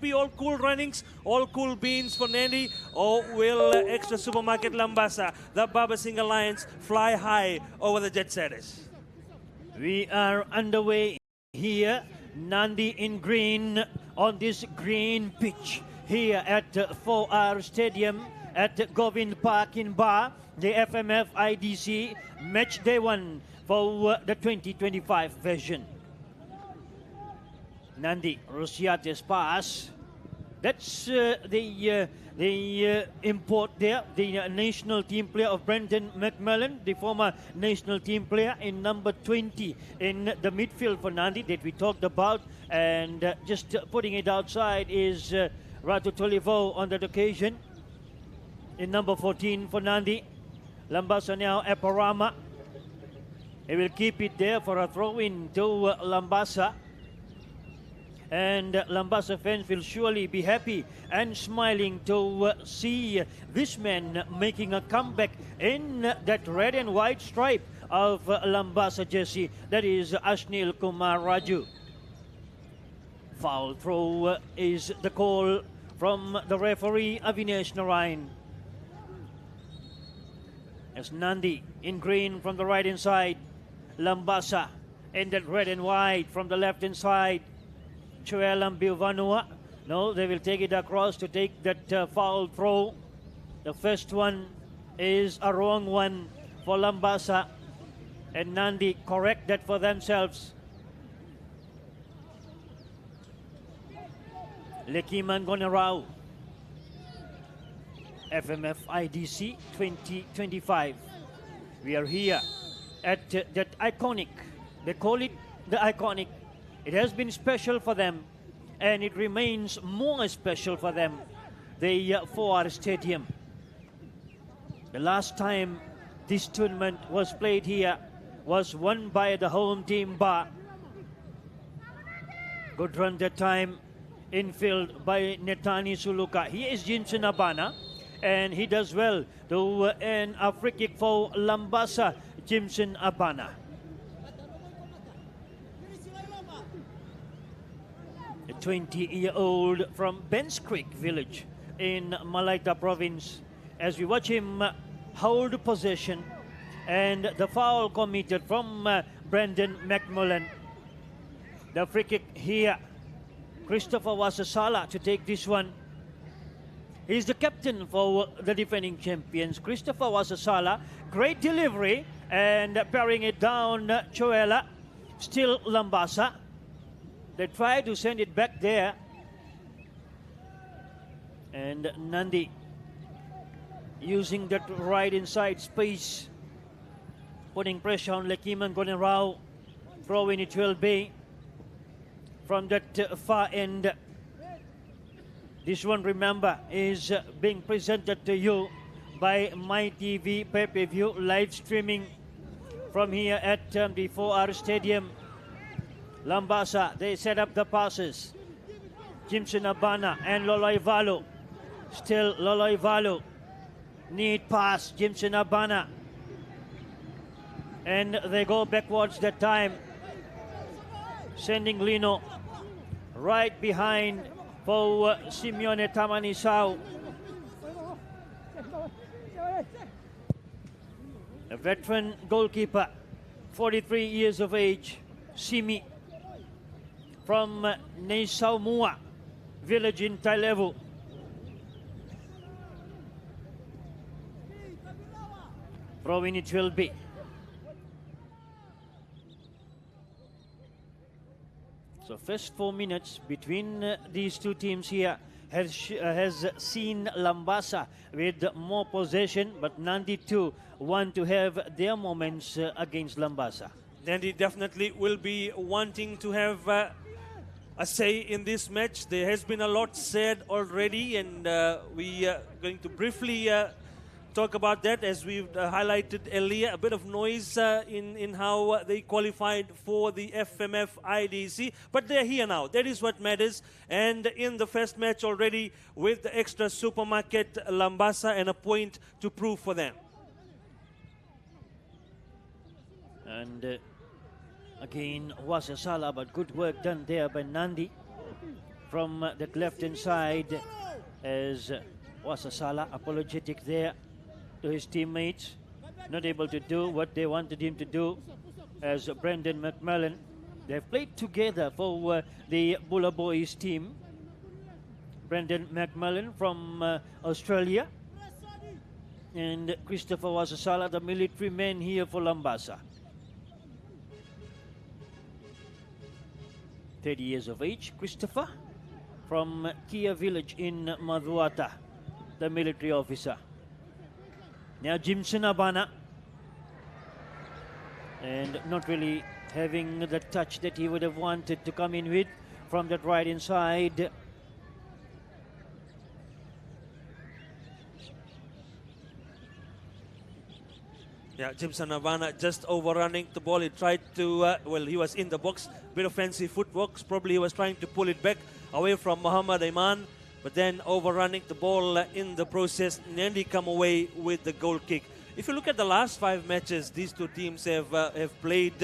be all cool runnings, all cool beans for Nadi, or will Extra Supermarket Labasa, the Babasing Alliance, fly high over the jet setters? We are underway here. Nadi in green on this green pitch here at 4R Stadium at Govind Park in Ba, the FMF IDC match day 1 for the 2025 version. Nadi Rosiates pass. That's the import there, the national team player of Brendan McMillan, the former national team player in number 20 in the midfield for Nadi that we talked about. And just putting it outside is Ratu Tolivo on that occasion. In number 14 for Nadi. Labasa now Eparama. He will keep it there for a throw-in to Labasa. And Labasa fans will surely be happy and smiling to see this man making a comeback in that red and white stripe of Labasa jersey. That is Ashnil Kumar Raju. Foul throw is the call from the referee Avinesh Narayan. As Nadi in green from the right hand side, Labasa in that red and white from the left hand side. Chuelam Bilvanua. No, they will take it across to take that foul throw. The first one is a wrong one for Labasa, and Nadi correct that for themselves. Lekiman Gonarao. FMF IDC 2025. We are here at that iconic, they call it the iconic. It has been special for them, and it remains more special for them, the 4R Stadium. The last time this tournament was played here was won by the home team Ba. Good run that time, infield by Netani Suluka. He is Jinson Abana, and he does well to an free kick for Labasa, Jimson Abana. A 20-year-old from Ben's Creek village in Malaita province. As we watch him hold possession, and the foul committed from Brendan McMillan. The free kick here, Christopher Wasasala to take this one. He's the captain for the defending champions, Christopher Wasasala. Great delivery and bearing it down, Choela. Still Labasa. They try to send it back there. And Nadi using that right inside space, putting pressure on Lekiman Gonarao. Throwing it will be from that far end. This one, remember, is being presented to you by MyTV pay-per-view live streaming from here at the 4R Stadium. Labasa, they set up the passes. Jimson Abana and Loloy Valo. Still Loloy Valo. Need pass, Jimson Abana. And they go backwards that time. Sending Lino right behind for Simeone Tamanisao. A veteran goalkeeper, 43 years of age, Simi, from Nesaumua village in Tailevu. Throwing it will be. So first 4 minutes between these two teams here has seen Labasa with more possession, but Nadi too want to have their moments against Labasa. Nadi definitely will be wanting to have a say in this match. There has been a lot said already, and we are going to briefly talk about that as we've highlighted earlier. A bit of noise in how they qualified for the FMF IDC, but they're here now. That is what matters. And in the first match already with the Extra Supermarket Labasa, and a point to prove for them. And again, Wasasala, but good work done there by Nadi. from that left-hand side as Wasasala apologetic there to his teammates, not able to do what they wanted him to do as Brendan McMillan. They've played together for the Bulla Boys team. Brendan McMillan from Australia and Christopher Wasasala, the military man here for Labasa. 30 years of age, Christopher from Kia village in Maduata, the military officer. Now Jimson Abana, and not really having the touch that he would have wanted to come in with from that right inside. Yeah, Jimson Havana just overrunning the ball. He tried to, well, he was in the box, bit of fancy footwork. Probably he was trying to pull it back away from Muhammad Aiman, but then overrunning the ball in the process. Nadi come away with the goal kick. If you look at the last 5 matches, these two teams have played.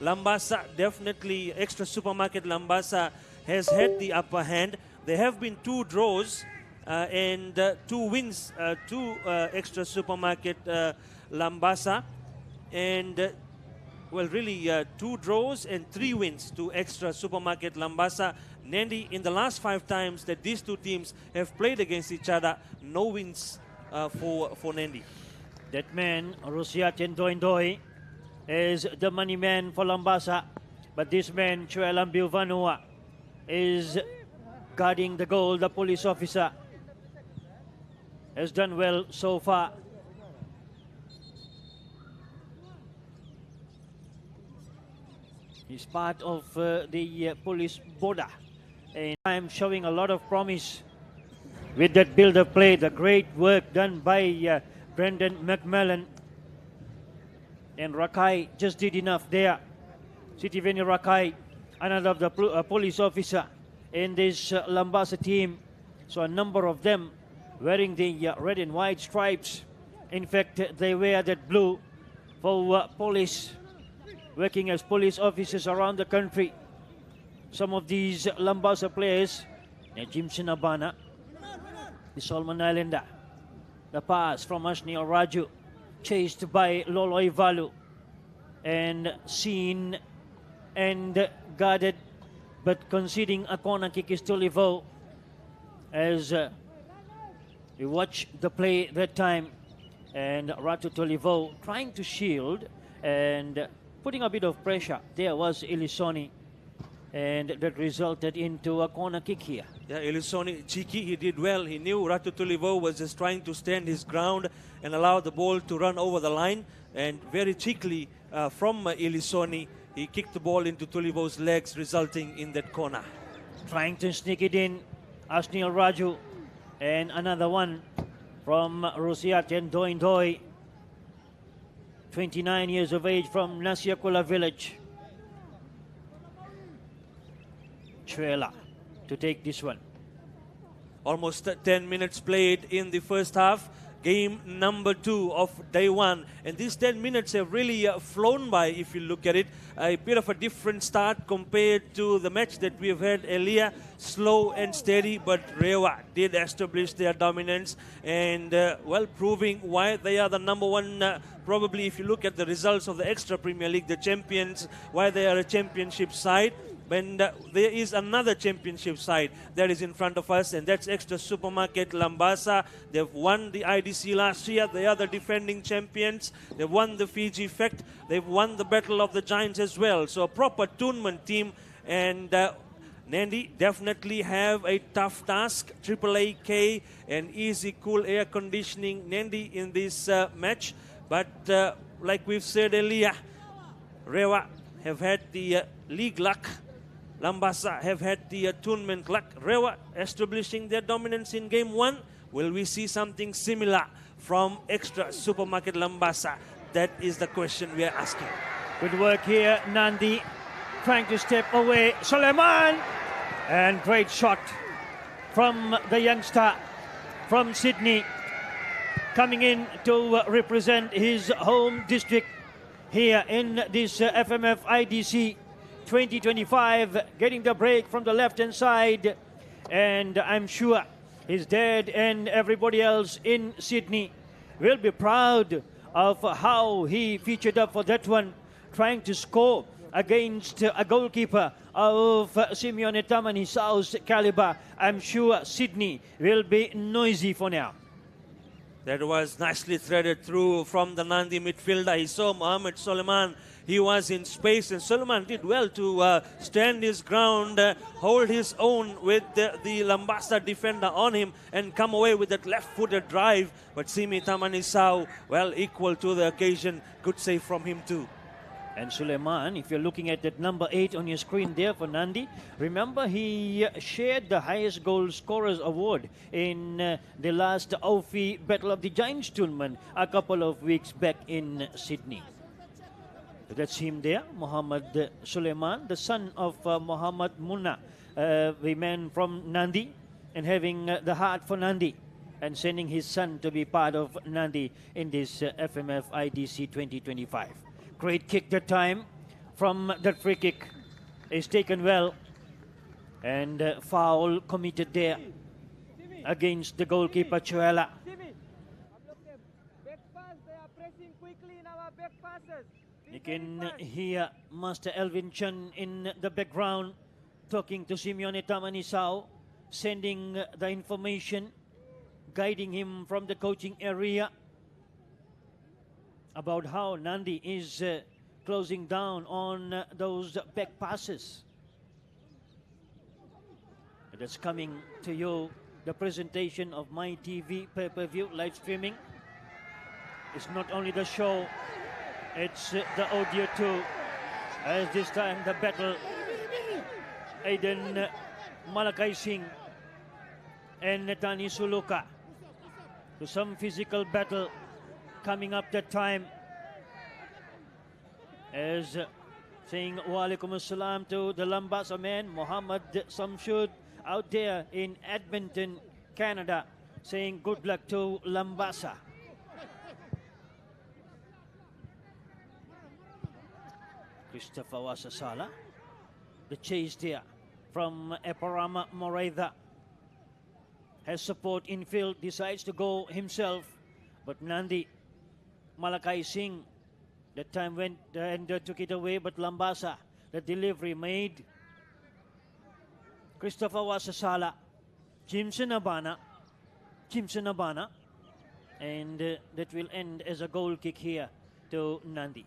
Labasa, definitely Extra Supermarket Labasa has had the upper hand. There have been 2 draws and 2 wins to Extra Supermarket Labasa, and well, really 2 draws and 3 wins to Extra Supermarket Labasa. Nadi, in the last 5 times that these two teams have played against each other, no wins for Nadi. That man, Rusiaten Doindoi, is the money man for Labasa, but this man, Chuelam Bilvanua, is guarding the goal. The police officer has done well so far. He's part of the police border, and I'm showing a lot of promise with that build-up play. The great work done by Brendan McMillan, and Rakai just did enough there. Sitiveni Rakai, another of the police officer in this Labasa team. So a number of them wearing the red and white stripes. In fact, they wear that blue for police, working as police officers around the country. Some of these Labasa players, Jimson Abana, the Solomon Islander. The pass from Ashnil Raju, chased by Loloi Valu, and seen and guarded, but conceding a corner kick is Tulivo. As we watch the play that time, and Ratu Tulivo trying to shield and putting a bit of pressure. There was Ilisoni, and that resulted into a corner kick here. Yeah, Ilisoni, cheeky, he did well. He knew Ratu Tulivo was just trying to stand his ground and allow the ball to run over the line. And very cheekily from Ilisoni, he kicked the ball into Tulivo's legs, resulting in that corner. Trying to sneak it in, Ashnil Raju, and another one from Rusiaten Doindoi, 29 years of age, from Nasiakula village. Chuela to take this one. Almost 10 minutes played in the first half. Game number 2 of day 1. And these 10 minutes have really flown by if you look at it. A bit of a different start compared to the match that we have had earlier. Slow and steady, but Rewa did establish their dominance and, well, proving why they are the number 1, probably if you look at the results of the Extra Premier League, the champions, why they are a championship side. And there is another championship side that is in front of us, and that's Extra Supermarket Labasa. They've won the IDC last year. They are the defending champions. They've won the Fiji Fact. They've won the Battle of the Giants as well. So a proper tournament team, and Nadi definitely have a tough task. Triple K and easy, cool air conditioning Nadi in this match. But like we've said earlier, Rewa have had the league luck. Labasa have had the tournament luck. Rewa establishing their dominance in game 1. Will we see something similar from Extra Supermarket Labasa? That is the question we are asking. Good work here, Nadi, trying to step away. Suleiman, and great shot from the youngster from Sydney, coming in to represent his home district here in this FMF IDC 2025, getting the break from the left-hand side. And I'm sure his dad and everybody else in Sydney will be proud of how he featured up for that one, trying to score against a goalkeeper of Simeone Tamanisau's caliber. I'm sure Sydney will be noisy for now. That was nicely threaded through from the Nadi midfielder. He saw Mohamed Suleiman. He was in space, and Suleiman did well to stand his ground, hold his own with the Labasa defender on him, and come away with that left-footed drive. But Simi Tamanisau, well, equal to the occasion. Good save from him too. And Suleiman, if you're looking at that number 8 on your screen there for Nadi, remember he shared the highest goal scorers award in the last Aufi Battle of the Giants tournament a couple of weeks back in Sydney. That's him there, Mohamed Suleiman, the son of Mohamed Munna, the man from Nadi, and having the heart for Nadi, and sending his son to be part of Nadi in this FMF IDC 2025. Great kick that time from that free kick is taken well, and foul committed there against the goalkeeper Chuela. You can hear Master Elvin Chen in the background talking to Simeone Tamanisau, sending the information, guiding him from the coaching area about how Nadi is closing down on those back passes. That's coming to you, the presentation of My TV pay-per-view live streaming. It's not only the show, it's the audio too, as this time the battle, Aiden Malakai Singh and Netani Suluka, to some physical battle coming up that time, as saying Walaikum Assalam to the Labasa man, Muhammad Samshud, out there in Edmonton, Canada, saying good luck to Labasa. Christopher Wasasala, the chase there from Eparama Moraida, has support infield, decides to go himself, but Nadi Malakai Singh that time went and took it away, but Labasa, the delivery made. Christopher Wasasala, Jimson Abana, and that will end as a goal kick here to Nadi.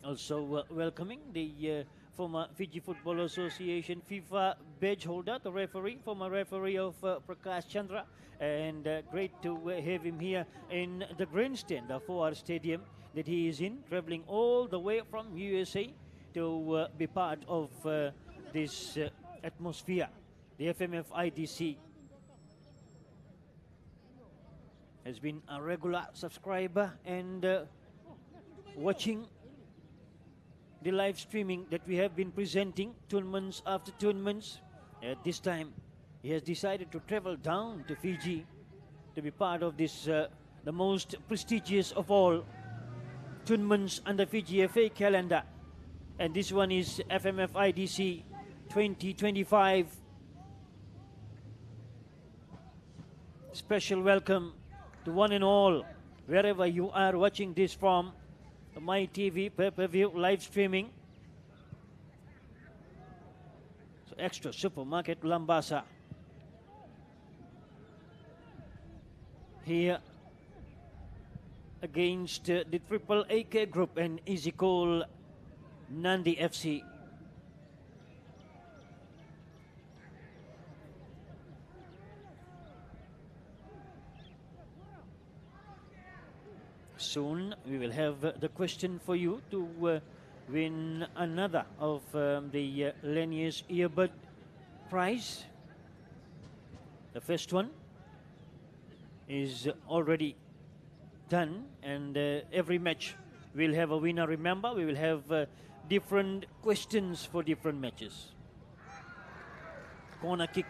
Also welcoming the former Fiji Football Association FIFA badge holder, the referee, former referee of Prakash Chandra, and great to have him here in the grandstand of our stadium that he is in, traveling all the way from USA to be part of this atmosphere. The FMF IDC has been a regular subscriber and watching the live streaming that we have been presenting tournaments after tournaments. At this time, he has decided to travel down to Fiji to be part of this, the most prestigious of all tournaments under Fiji FA calendar. And this one is FMF IDC 2025. Special welcome to one and all, wherever you are watching this from. My TV pay-per-view live streaming. So Extra Supermarket Labasa here against the Triple AK Group and Easy Call Nadi FC. Soon we will have the question for you to win another of the Lanier's Earbud prize. The first one is already done, and every match will have a winner. Remember, we will have different questions for different matches. Corner kick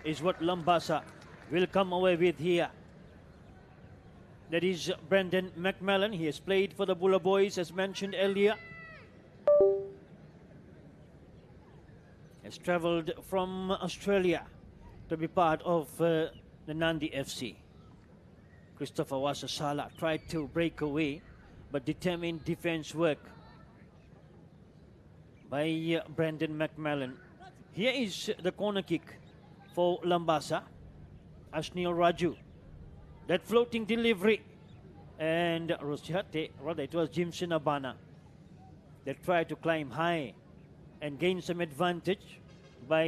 is what Labasa will come away with here. That is Brendan McMillan. He has played for the Bulla Boys, as mentioned earlier. Has travelled from Australia to be part of the Nadi FC. Christopher Wasasala tried to break away, but determined defense work by Brendan McMillan. Here is the corner kick for Labasa. Ashnil Raju. That floating delivery. And Rosiate, rather it was Jimson Abana, that tried to climb high and gain some advantage by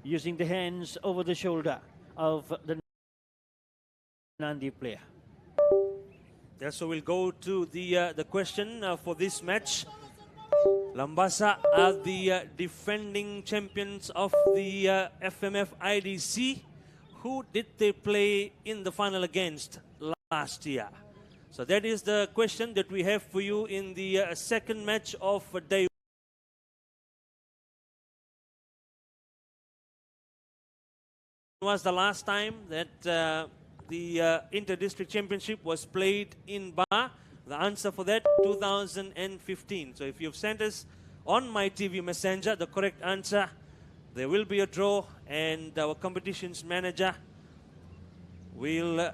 using the hands over the shoulder of the Nadi player. Yeah, so we'll go to the question for this match. Labasa are the defending champions of the FMF IDC. Who did they play in the final against last year? So that is the question that we have for you in the second match of day. Was the last time that the Inter-District Championship was played in Ba? The answer for that, 2015. So if you've sent us on my TV Messenger the correct answer, there will be a draw, and our competitions manager will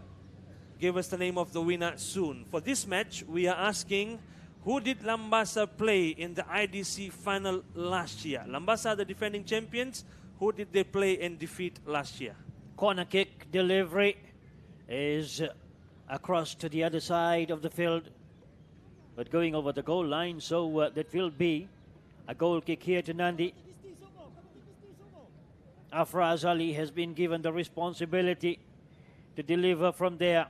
give us the name of the winner soon. For this match, we are asking, who did Labasa play in the IDC final last year? Labasa are the defending champions. Who did they play and defeat last year? Corner kick delivery is across to the other side of the field, but going over the goal line, so that will be a goal kick here to Nadi. Afraz Ali has been given the responsibility to deliver from there.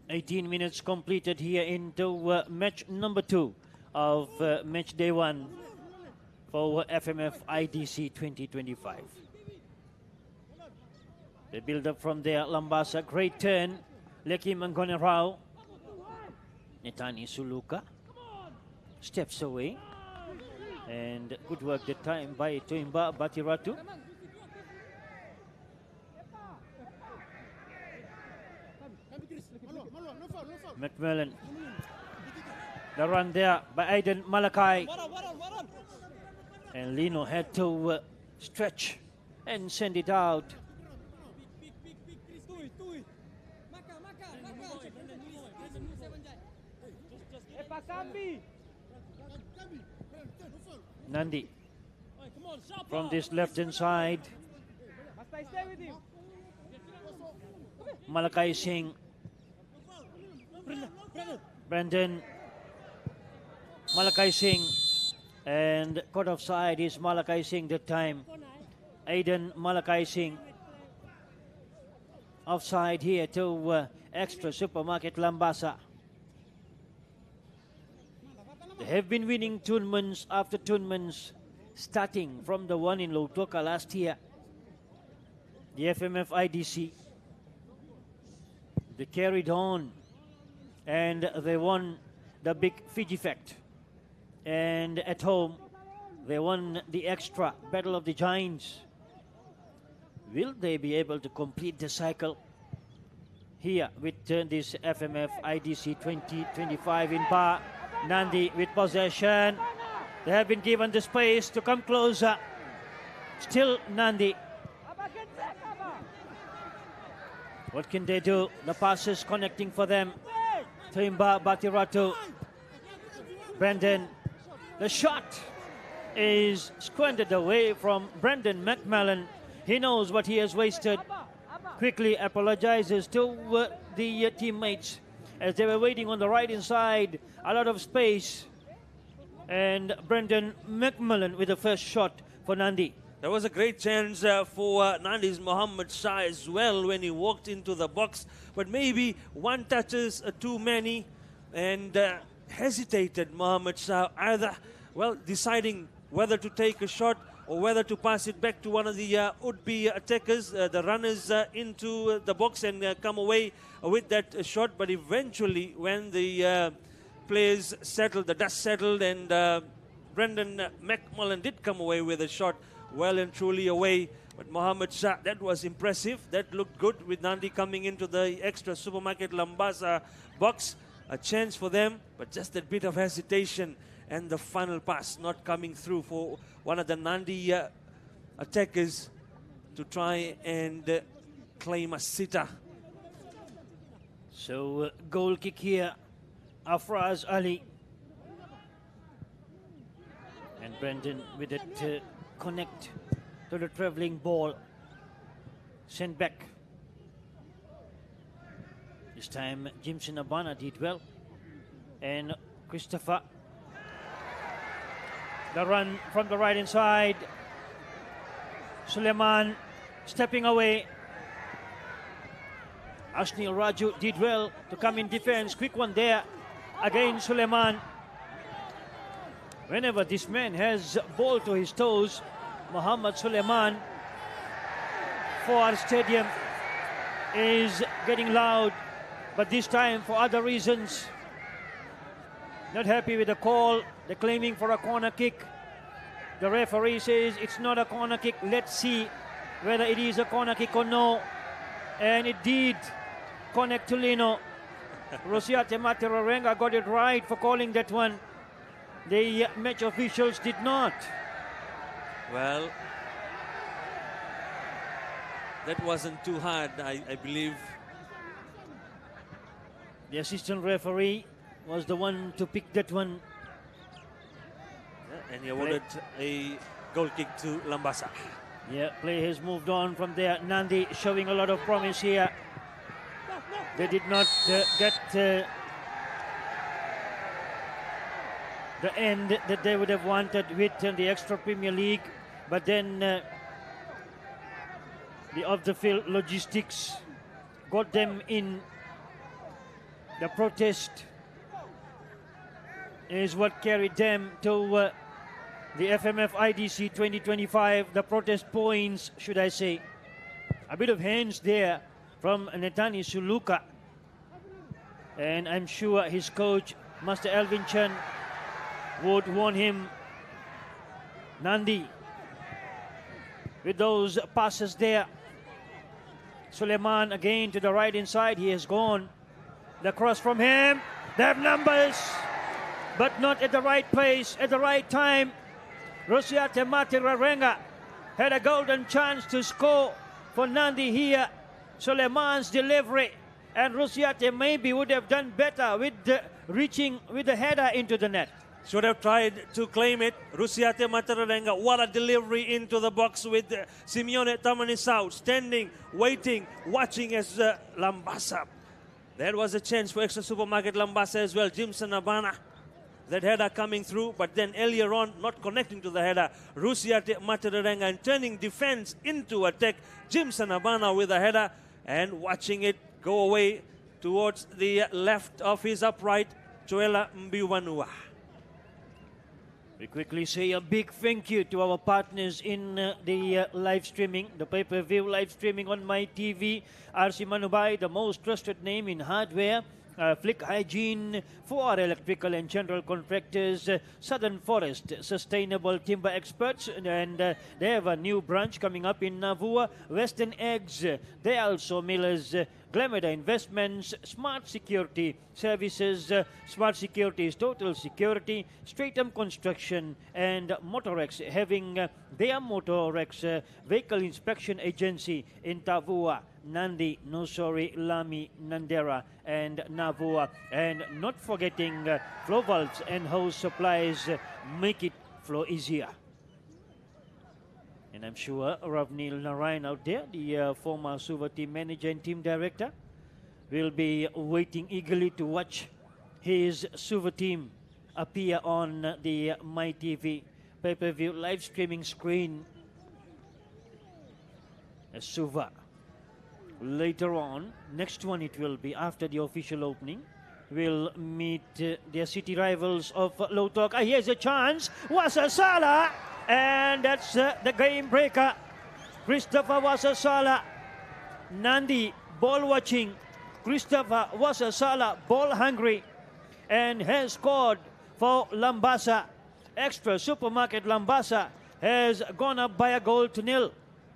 "18 minutes completed here into match number 2 of match day 1 for FMF IDC 2025. The build-up from there, Labasa, great turn. Leki Mangone Rao. Netani Suluka steps away. And good work that time by Tuimba Batiratu. McMillan. The run there by Aiden Malakai. And Lino had to stretch and send it out. Nadi from this left-hand side. Malakai Singh. Brendan. Malakai Singh. And caught offside is Malakai Singh that time. Aiden Malakai Singh. Offside here to Extra Supermarket Labasa. They have been winning tournaments after tournaments, starting from the one in Lautoka last year, the FMF IDC. They carried on and they won the big Fiji Fact. And at home, they won the extra Battle of the Giants. Will they be able to complete the cycle here with this FMF IDC 2025 in Ba? Nadi with possession. They have been given the space to come closer. Still Nadi. What can they do? The passes connecting for them. Tuimba Batiratu. Brendan. The shot is squandered away from Brendan McMillan. He knows what he has wasted. Quickly apologizes to the teammates as they were waiting on the right-hand side. A lot of space. And Brendan McMillan with the first shot for Nadi. There was a great chance for Nadi's Mohammed Shah as well when he walked into the box. But maybe one touches too many, and hesitated Mohammed Shah, either, well, deciding whether to take a shot or whether to pass it back to one of the would-be attackers, the runners into the box and come away with that shot. But eventually, when the players settled, the dust settled, and Brendan McMillan did come away with a shot well and truly away But Mohammed Shah, that was impressive. That looked good with Nadi coming into the extra supermarket Labasa box. A chance for them, but just a bit of hesitation and the final pass not coming through for one of the Nadi attackers to try and claim a sitter. So goal kick here, Afraz Ali. And Brendan with it connect to the travelling ball. Sent back. This time Jimson Abana did well. And Christopher. The run from the right hand side. Suleiman stepping away. Ashnil Raju did well to come in defense. Quick one there. Again Suleiman. Whenever this man has ball to his toes, Muhammad Suleiman for our stadium is getting loud, but this time for other reasons. Not happy with the call. They're claiming for a corner kick. The referee says it's not a corner kick. Let's see whether it is a corner kick or no. And it did connect to Lino. Rosiate Materarenga got it right for calling that one. The match officials did not. Well, that wasn't too hard, I believe. The assistant referee was the one to pick that one. Yeah, and he awarded a goal kick to Labasa. Yeah, play has moved on from there. Nadi showing a lot of promise here. They did not get the end that they would have wanted with the extra Premier League, but then the off-the-field logistics got them in. The protest is what carried them to the FMF IDC 2025, the protest points, should I say. A bit of hands there from Netani Suluka. And I'm sure his coach, Master Alvin Chen, would warn him. Nadi with those passes there. Suleiman again to the right inside. He has gone. The cross from him. They have numbers, but not at the right place, at the right time. Rosiate Materarenga had a golden chance to score for Nadi here. Suleiman's delivery, and Rosiate maybe would have done better with reaching with the header into the net. Should have tried to claim it. Rosiate Materarenga, what a delivery into the box with Simeone Tamanisau standing, waiting, watching as Labasa. There was a chance for extra supermarket Labasa as well. Jimson Abana, that header coming through, but then earlier on, not connecting to the header. Rosiate Materarenga and turning defense into attack. Jimson Abana with a header and watching it go away towards the left of his upright, Joela Mbiwanua. We quickly say a big thank you to our partners in the live streaming, the pay-per-view live streaming on My TV. RC Manubay, the most trusted name in hardware. Flick Hygiene for our electrical and general contractors. Southern Forest Sustainable Timber Experts, and they have a new branch coming up in Navua. Western Eggs, they also millers. Glameda Investments, Smart Security Services. Smart Security is total security. Stratum Construction and Motorex, having their Motorex vehicle inspection agency in Tavua, Nandi, Nosori, Lami, Nandera, and Navua. And not forgetting flow valves and hose supplies make it flow easier. And I'm sure Ravnil Narayan out there, the former Suva team manager and team director, will be waiting eagerly to watch his Suva team appear on the My TV pay-per-view live streaming screen. As Suva. Later on, next one it will be after the official opening, will meet their city rivals of Lotok. Here's a chance. Wasasala! And that's the game breaker. Christopher Wasasala. Nadi ball watching. Christopher Wasasala ball hungry and has scored for Labasa. Extra supermarket Labasa has gone up by a goal to nil.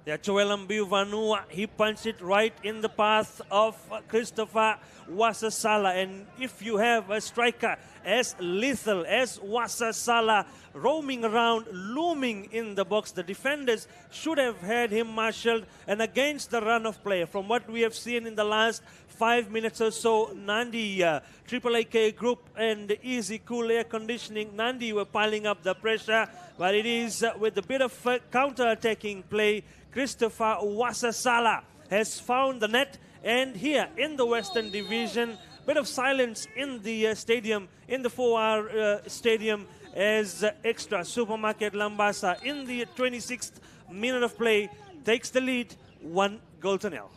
Yeah, Joelam Bivanua, he punched it right in the path of Christopher Wasasala. And if you have a striker as lethal as Wasasala roaming around, looming in the box, the defenders should have had him marshaled. And against the run of play, from what we have seen in the last 5 minutes or so, Nadi, Triple AK Group and Easy Cool Air Conditioning, Nadi were piling up the pressure. But it is with a bit of counter-attacking play, Christopher Wasasala has found the net. And here in the Western Division, bit of silence in the stadium, in the 4R stadium, as Extra Supermarket Labasa in the 26th minute of play takes the lead 1-0. So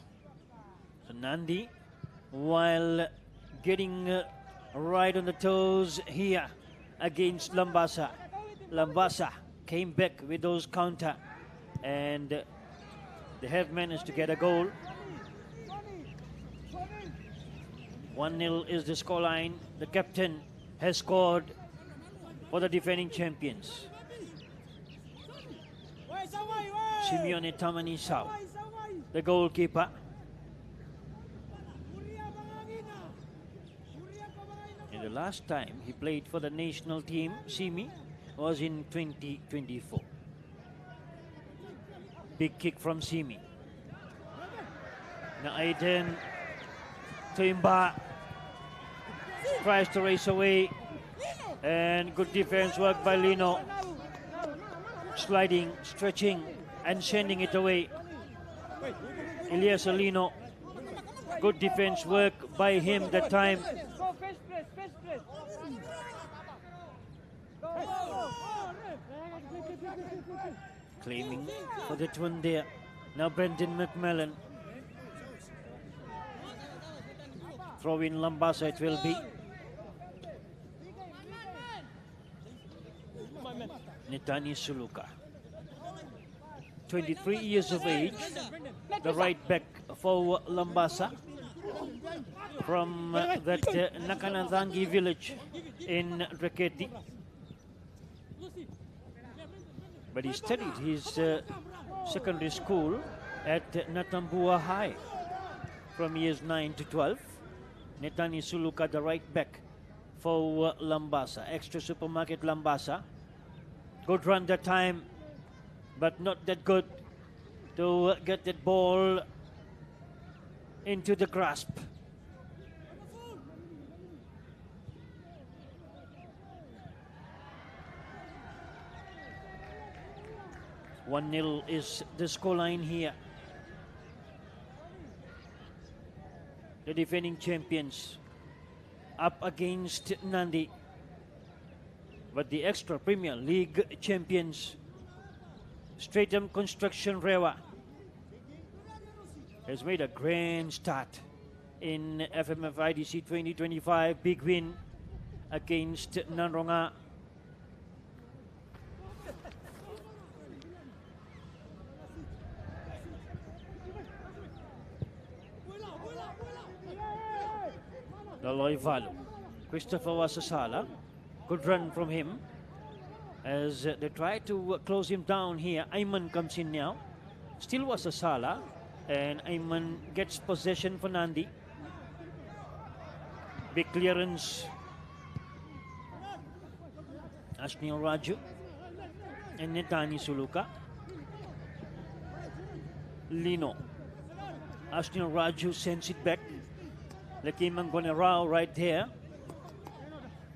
Nadi, while getting right on the toes here against Labasa. Labasa came back with those counter, and they have managed to get a goal. 1-0 is the scoreline. The captain has scored for the defending champions. Simeone Tamanisao, the goalkeeper. And the last time he played for the national team, Simi, was in 2024. Big kick from Simi. Now Aiden Toimba tries to race away, and good defense work by Lino. Sliding, stretching, and sending it away. Elias Lino, good defense work by him that time. Claiming for that one there. Now Brendan McMillan. Throw in Labasa it will be. Netani Suluka. 23 years of age. The right back for Labasa. From that Nakanathangi village in Raketi. But he studied his secondary school at Natambua High from years 9 to 12. Netani Suluka, the right back for Labasa. Extra Supermarket Labasa. Good run that time, but not that good to get that ball into the grasp. One-0 is the scoreline here. The defending champions up against Nadi. But the extra Premier League champions, Stratham Construction Rewa, has made a grand start in FMF IDC 2025. Big win against Nanronga. The Loivalu, Christopher Wasasala, good run from him as they try to close him down here. Ayman comes in now, still Wasasala, and Ayman gets possession for Nadi. Big clearance. Ashnil Raju and Netani Suluka. Lino. Ashnil Raju sends it back. Lakiman Gonerao right there,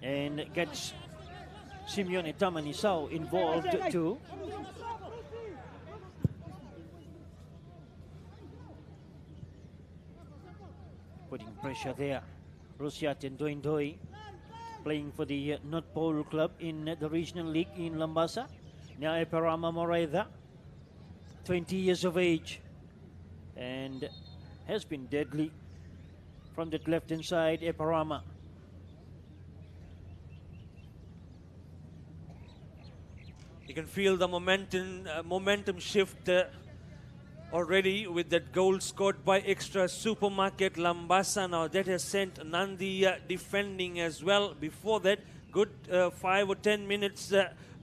and gets Simeone Tamanisao involved too. Putting pressure there. Rusiat and Doindoi playing for the North Pole Club in the Regional League in Labasa. Now Eparama Moraida, 20 years of age, and has been deadly from that left-hand side, Eparama. You can feel the momentum shift already with that goal scored by Extra Supermarket Labasa. Now that has sent Nadi defending as well. Before that, good 5 or 10 minutes,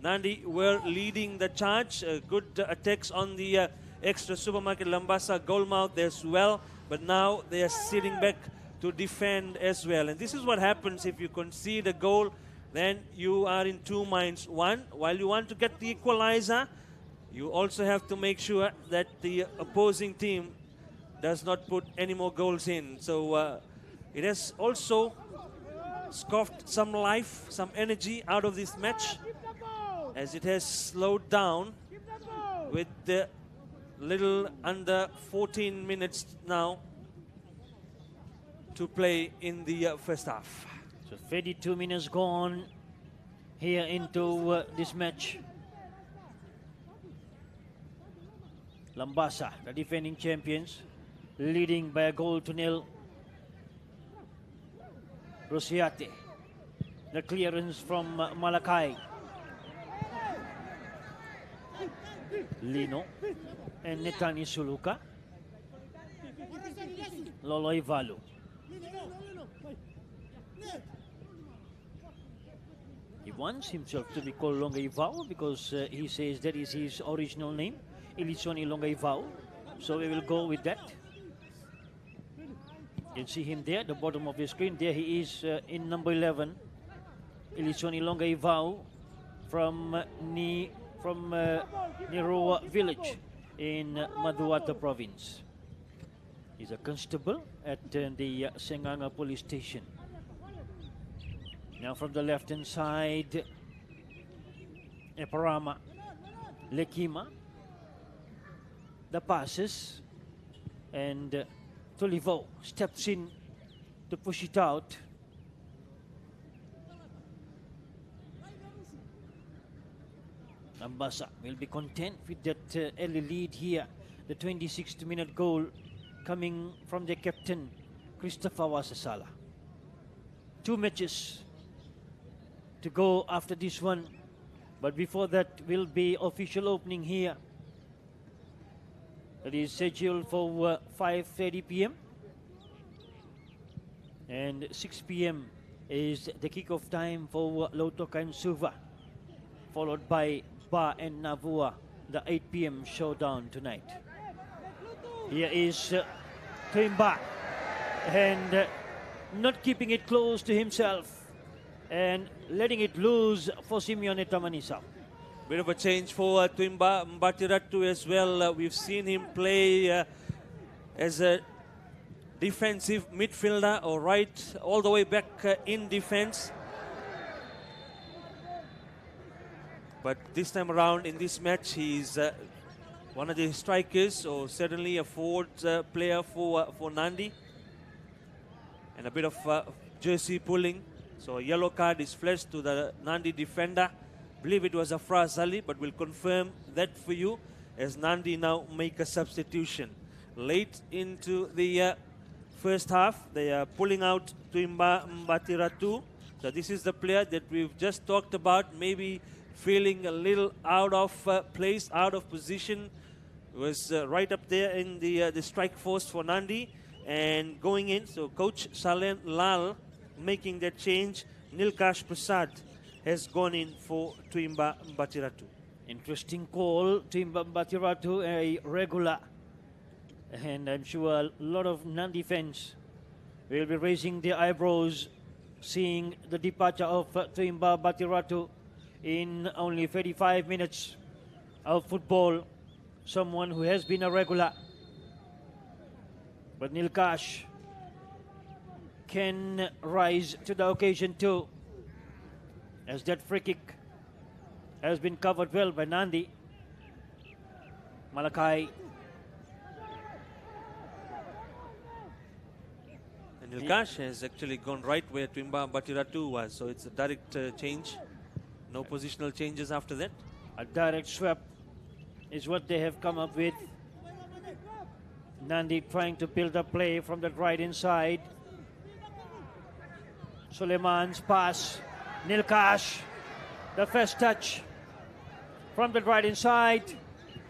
Nadi were leading the charge. Good attacks on the extra supermarket Labasa goalmouth as well, but now they are sitting back to defend as well. And this is what happens if you concede a goal, then you are in two minds. One, while you want to get the equalizer, you also have to make sure that the opposing team does not put any more goals in. So it has also scoffed some life, some energy out of this match, as it has slowed down with the little under 14 minutes now to play in the first half. So 32 minutes gone here into this match. Labasa, the defending champions, leading by a goal to nil. Rosiate, the clearance from Malakai. Lino and Netani Suluka. Lolo Ivalu. He wants himself to be called Longa Ivao because he says that is his original name, Ilisoni Longa Ivao. So we will go with that. You can see him there at the bottom of the screen. There he is in number 11, Ilisoni Longa Ivao from Niroa village in Maduata province. He's a constable at the Senganga police station. Now from the left-hand side, Eparama, Lekima, the passes, and Tolivo steps in to push it out. Labasa will be content with that early lead here. The 26th minute goal coming from the captain, Christopher Wasasala. 2 matches to go after this one, but before that will be official opening here. That is scheduled for 5:30 p.m. and 6 p.m. is the kickoff time for Lautoka and Suva, followed by Ba and Navua, the 8 p.m. showdown tonight. Here is Tuimba, and not keeping it close to himself and letting it loose for Simeone Tamanisa. Bit of a change for Tuimba Mbatiratu as well. We've seen him play as a defensive midfielder, or right all the way back in defense. But this time around in this match, he's one of the strikers, or certainly a forward player for Nadi. And a bit of jersey pulling. So a yellow card is flashed to the Nadi defender. I believe it was Afraz Ali, but we'll confirm that for you as Nadi now make a substitution. Late into the first half, they are pulling out Tuimba Mbatiratu. So this is the player that we've just talked about, maybe feeling a little out of place, out of position. Was right up there in the strike force for Nadi and going in. So Coach Salen Lal making that change. Nilkash Prasad has gone in for Tuimba Mbatiratu. Interesting call. Tuimba Mbatiratu, a regular. And I'm sure a lot of Nadi fans will be raising their eyebrows seeing the departure of Tuimba Mbatiratu in only 35 minutes of football. Someone who has been a regular. But Nilkash can rise to the occasion too, as that free kick has been covered well by Nadi. Malakai. And Nilkash has actually gone right where Tuimba Mbatiratu was, so it's a direct change. No positional changes after that. A direct swap is what they have come up with. Nadi trying to build a play from the right inside. Suleiman's pass. Nilkash, the first touch from the right inside.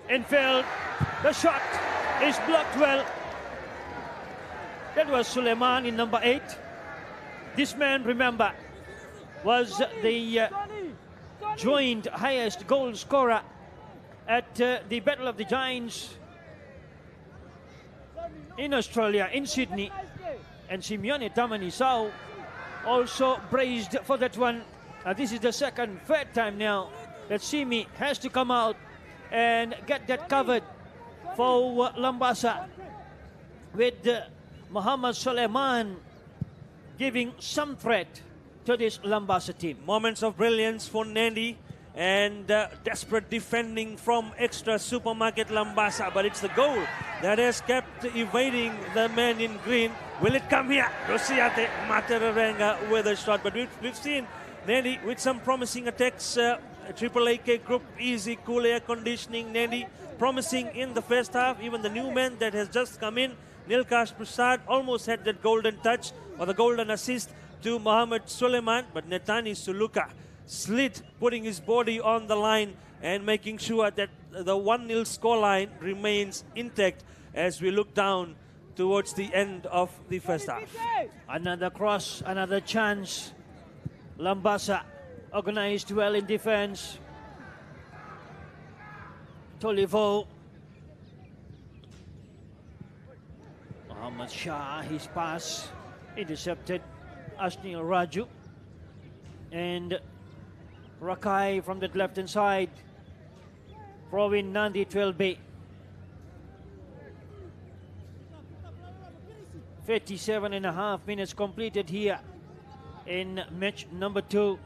Infield, the shot is blocked well. That was Suleiman in number 8. This man, remember, was the joint highest goal scorer at the Battle of the Giants in Australia, in Sydney. And Simeone Tamanisao also braced for that one. This is the third time now that Simi has to come out and get that covered for Labasa, with Muhammad Suleiman giving some threat to this Labasa team. Moments of brilliance for Nadi and desperate defending from extra supermarket Labasa, but it's the goal that has kept evading the man in green. Will it come here? Rosiate Materarenga with a shot, but we've seen Nadi with some promising attacks. Triple AK group, easy, cool air conditioning. Nadi promising in the first half. Even the new man that has just come in, Nilkash Prasad, almost had that golden touch or the golden assist to Mohammed Suleiman, but Netani Suluka slid, putting his body on the line and making sure that the 1-0 scoreline remains intact as we look down towards the end of the first half. Another cross, another chance. Labasa organized well in defense. Tolivo. Muhammad Shah, his pass intercepted. Ashnil Raju. And Rakai from that left-hand side. Throwing Nandi 12B. 37.5 minutes completed here in match number 2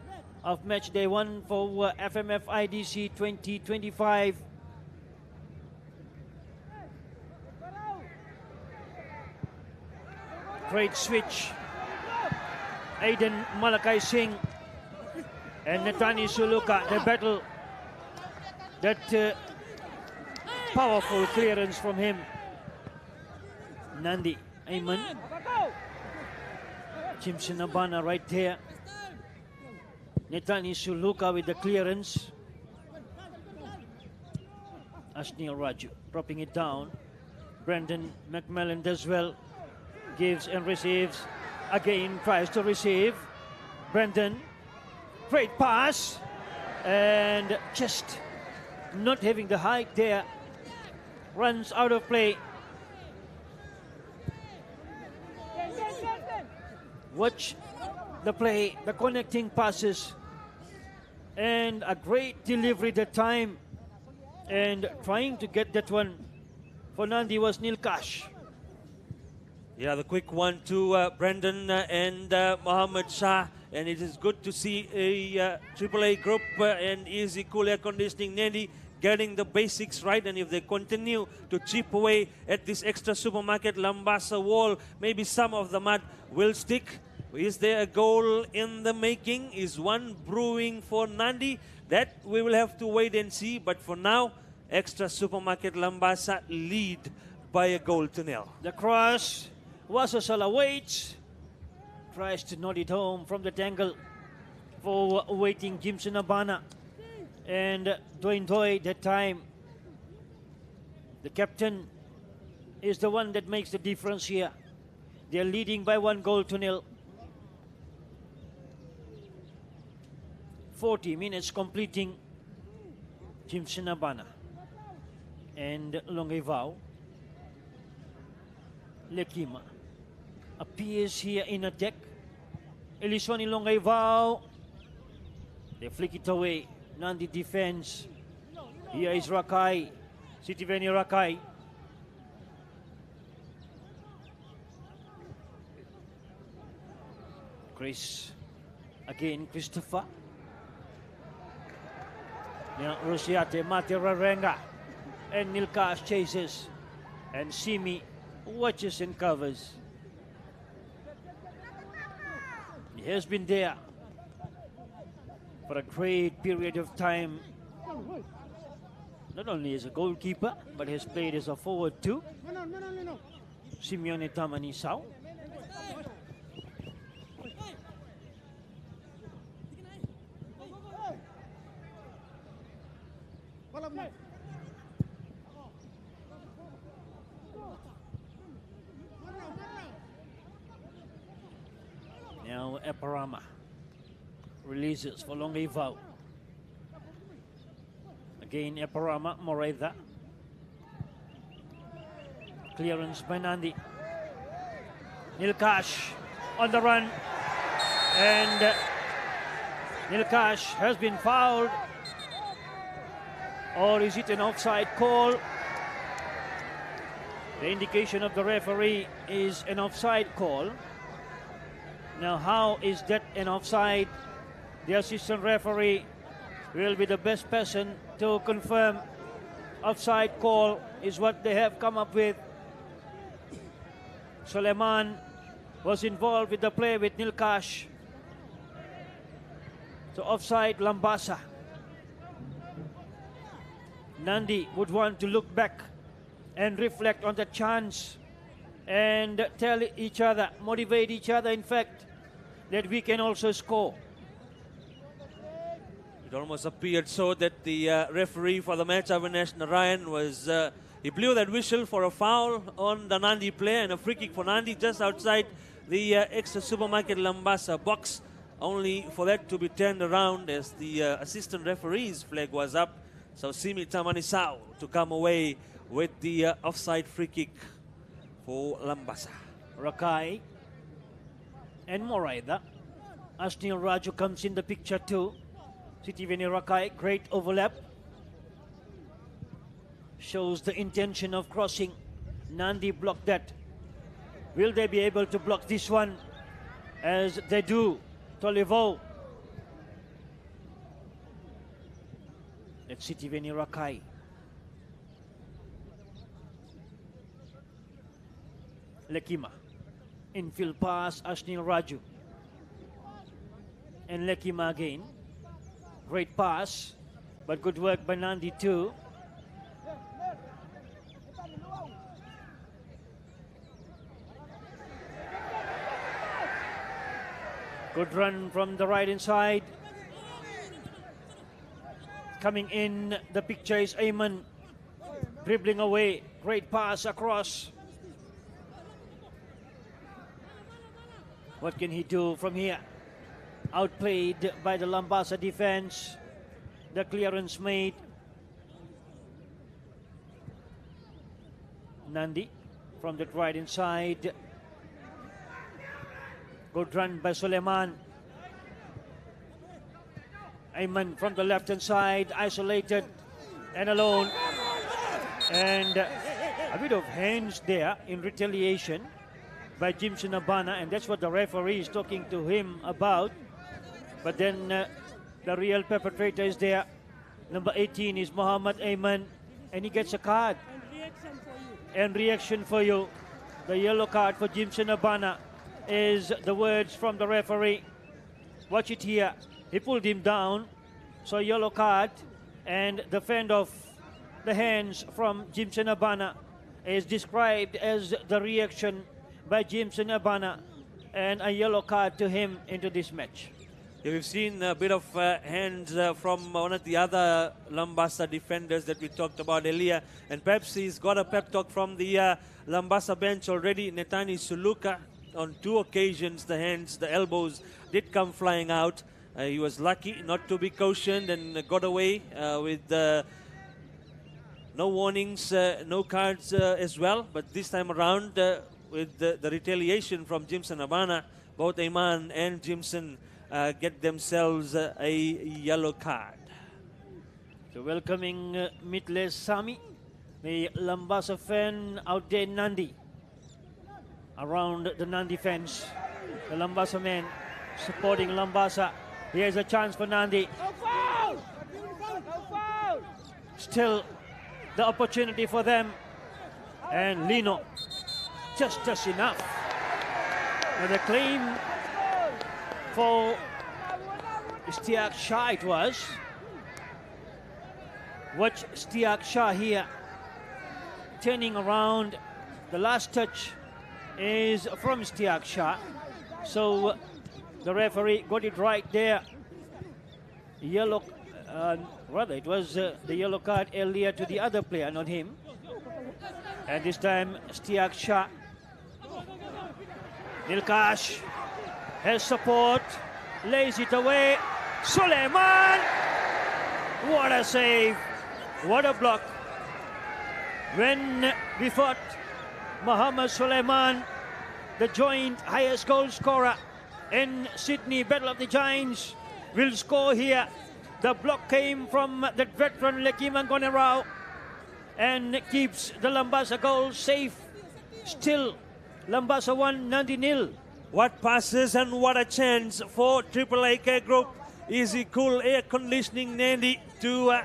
of match day 1 for FMF IDC 2025. Great switch. Aiden Malakai Singh and Netani Suluka, the battle. That powerful clearance from him. Nandi Ayman. Jimson Abana right there. Netani Suluka with the clearance. Ashnil Raju dropping it down. Brendan McMillan does well. Gives and receives. Again tries to receive. Brendan. Great pass. And just not having the height there. Runs out of play. Watch the play, the connecting passes, and a great delivery that time. And trying to get that one for Nandi was Nilkash. Yeah, the quick one to Brendan and Mohammed Shah. And it is good to see a AAA group and easy cool air conditioning Nadi getting the basics right. And if they continue to chip away at this extra supermarket Labasa wall, maybe some of the mud will stick. Is there a goal in the making? Is one brewing for Nadi? That we will have to wait and see. But for now, extra supermarket Labasa lead by a goal to nil. The cross. Wasasala waits. Tries to nod it home from that angle for waiting Jimson Abana. And Dwayne Toy that time. The captain is the one that makes the difference here. They're leading by 1-0. 40 minutes completing. Jimson Abana and Longevao. Lekima appears here in attack. Elisoni Longevao. They flick it away. Nandi defense. Here is Rakai. Sitiveni Rakai. Chris. Again, Christopher. Now Rosiate, Mate Rarenga. And Nilkash chases. And Simi watches and covers. He has been there for a great period of time. Not only as a goalkeeper, but has played as a forward too. Simeone Tamanisao. Now Eparama releases for Longevao. Again Eparama, Moreda. Clearance by Nandi. Nilkash on the run. And Nilkash has been fouled. Or is it an offside call? The indication of the referee is an offside call. Now, how is that an offside? The assistant referee will be the best person to confirm. Offside call is what they have come up with. Suleiman was involved with the play with Nilkash. So offside, Labasa. Nadi would want to look back and reflect on the chance and tell each other, motivate each other, in fact, that we can also score. It almost appeared so that the referee for the match, Avinash Narayan, was he blew that whistle for a foul on the Nadi player and a free kick for Nadi just outside the extra supermarket Labasa box, only for that to be turned around as the assistant referee's flag was up. So Simi Tamanisao to come away with the offside free kick for Labasa. Rakai and Moraida. Asnil Raju comes in the picture too. Sitiveni Rakai, great overlap. Shows the intention of crossing. Nadi blocked that. Will they be able to block this one as they do? Tolivo. It's Sitiveni Rakai. Lekima. Infield pass, Asnil Raju. And Lekima again. Great pass, but good work by Nadi too. Good run from the right inside. Coming in, the picture is Ayman. Dribbling away, great pass across. What can he do from here? Outplayed by the Labasa defense. The clearance made. Nadi from the right inside. Good run by Suleiman. Ayman from the left hand side, isolated and alone. And a bit of hands there in retaliation by Jimson Abana, and that's what the referee is talking to him about. But then the real perpetrator is there. Number 18 is Muhammad Ayman, and he gets a card. And reaction for you. The yellow card for Jimson Abana is the words from the referee. Watch it here. He pulled him down. So yellow card, and the fend of the hands from Jimson Abana is described as the reaction by Jimson Abana, and a yellow card to him into this match. Yeah, we've seen a bit of hands from one of the other Labasa defenders that we talked about earlier. And perhaps he's got a pep talk from the Labasa bench already. Netani Suluka, on 2 occasions, the hands, the elbows did come flying out. He was lucky not to be cautioned and got away with no warnings, no cards as well. But this time around, with the retaliation from Jimson Abana, both Ayman and Jimson get themselves a yellow card. So welcoming Mitles Sami, the Labasa fan out there in Nadi. Around the Nadi fence, the Labasa men supporting Labasa. Here's a chance for Nadi. No foul! No foul! Still the opportunity for them. And Lino, just enough. Now the claim for Stiak Shah it was. Watch Stiak Shah here. Turning around. The last touch is from Stiak Shah. So the referee got it right there. Yellow, rather it was the yellow card earlier to the other player, not him. And this time Stiak Shah. Nilkash has support, lays it away. Suleiman! What a save! What a block! When we thought Muhammad Suleiman, the joint highest goal scorer in Sydney Battle of the Giants, will score here. The block came from the veteran Lekiman Gonerao and keeps the Labasa goal safe. Still, Labasa 1, Nadi 0. What passes and what a chance for Triple AK Group. Easy, cool, air conditioning Nadi to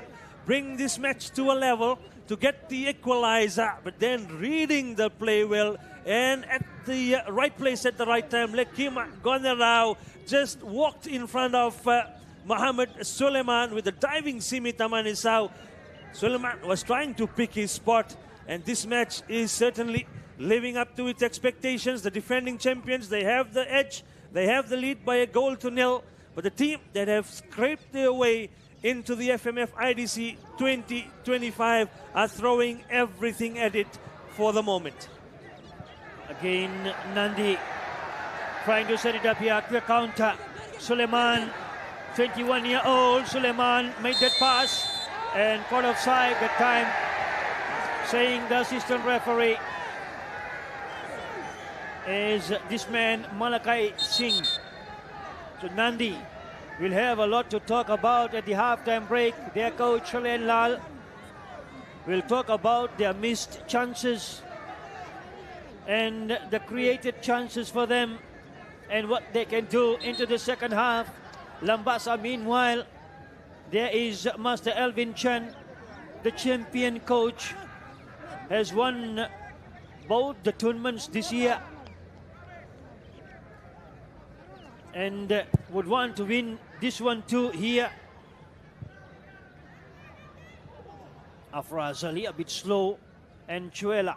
bring this match to a level, to get the equalizer, but then reading the play well and at the right place at the right time. Lekima Gonerao just walked in front of Muhammad Suleiman with a diving Simita Manisau. Suleiman was trying to pick his spot, and this match is certainly living up to its expectations. The defending champions, they have the edge, they have the lead by a goal to nil, but the team that have scraped their way into the FMF IDC 2025 are throwing everything at it for the moment. Again, Nadi trying to set it up here. Quick counter. Suleiman, 21-year-old. Suleiman made that pass and caught offside that time, saying the assistant referee is this man, Malakai Singh. So Nadi will have a lot to talk about at the halftime break. Their coach, Shalen Lal, will talk about their missed chances and the created chances for them and what they can do into the second half. Labasa, meanwhile, there is Master Elvin Chen, the champion coach, has won both the tournaments this year and would want to win this one too here. Afraz Ali a bit slow, and Chuela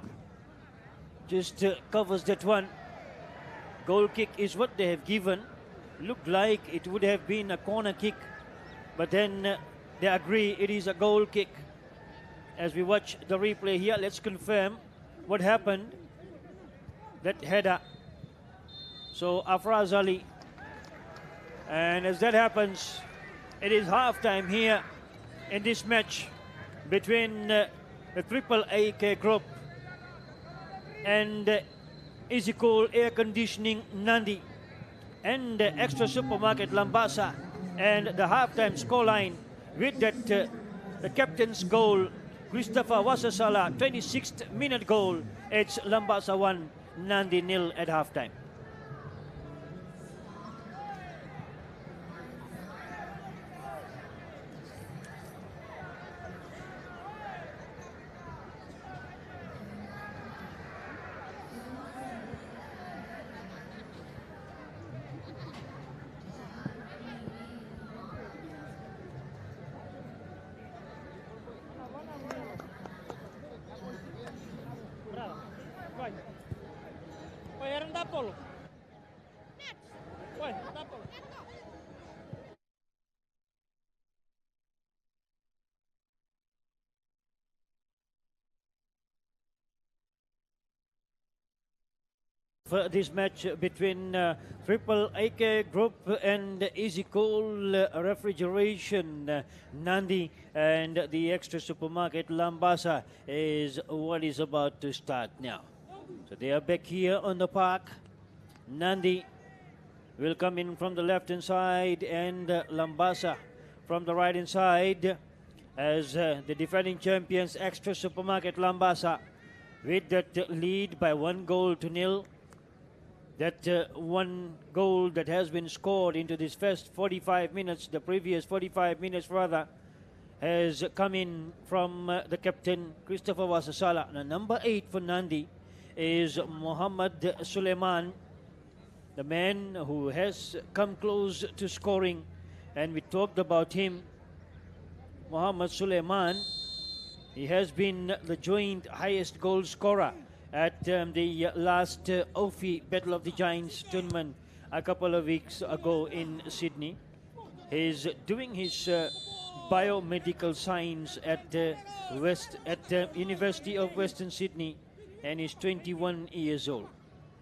just covers that one. Goal kick is what they have given. Looked like it would have been a corner kick, but then they agree it is a goal kick. As we watch the replay here, let's confirm what happened. That header. So Afraz Ali. And as that happens, it is halftime here in this match between the Triple AK Group and Easy Cool Air Conditioning Nadi and Extra Supermarket Labasa, and the halftime scoreline with that the captain's goal, Christopher Wasasala, 26th minute goal. It's Labasa 1, Nadi 0 at halftime. For this match between Triple AK Group and Easy Cool Refrigeration Nadi and the Extra Supermarket Labasa is what is about to start now. So they are back here on the park. Nadi will come in from the left hand side and Labasa from the right hand side as the defending champions Extra Supermarket Labasa with that lead by 1 goal to nil. That one goal that has been scored into this first 45 minutes, the previous 45 minutes rather, has come in from the captain, Christopher Wasasala. Now, number 8 for Nadi is Muhammad Suleiman, the man who has come close to scoring, and we talked about him. Muhammad Suleiman, he has been the joint highest goal scorer at the last OFI Battle of the Giants tournament a couple of weeks ago in Sydney. He's doing his biomedical science at University of Western Sydney, and he's 21 years old.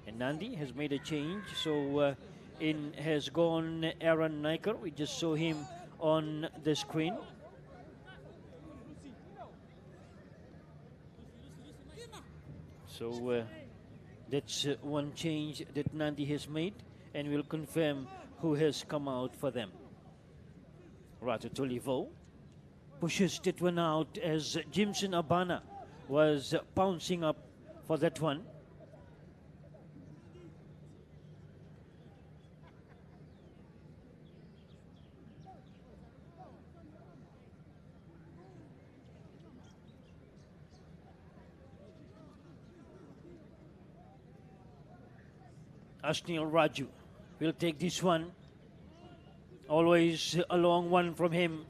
And Nadi has made a change, so in has gone Aaron Niker. We just saw him on the screen. So That's one change that Nadi has made, and will confirm who has come out for them. Ratatulivo pushes that one out as Jimson Abana was pouncing up for that one. Ashnil Raju will take this one. Always a long one from him.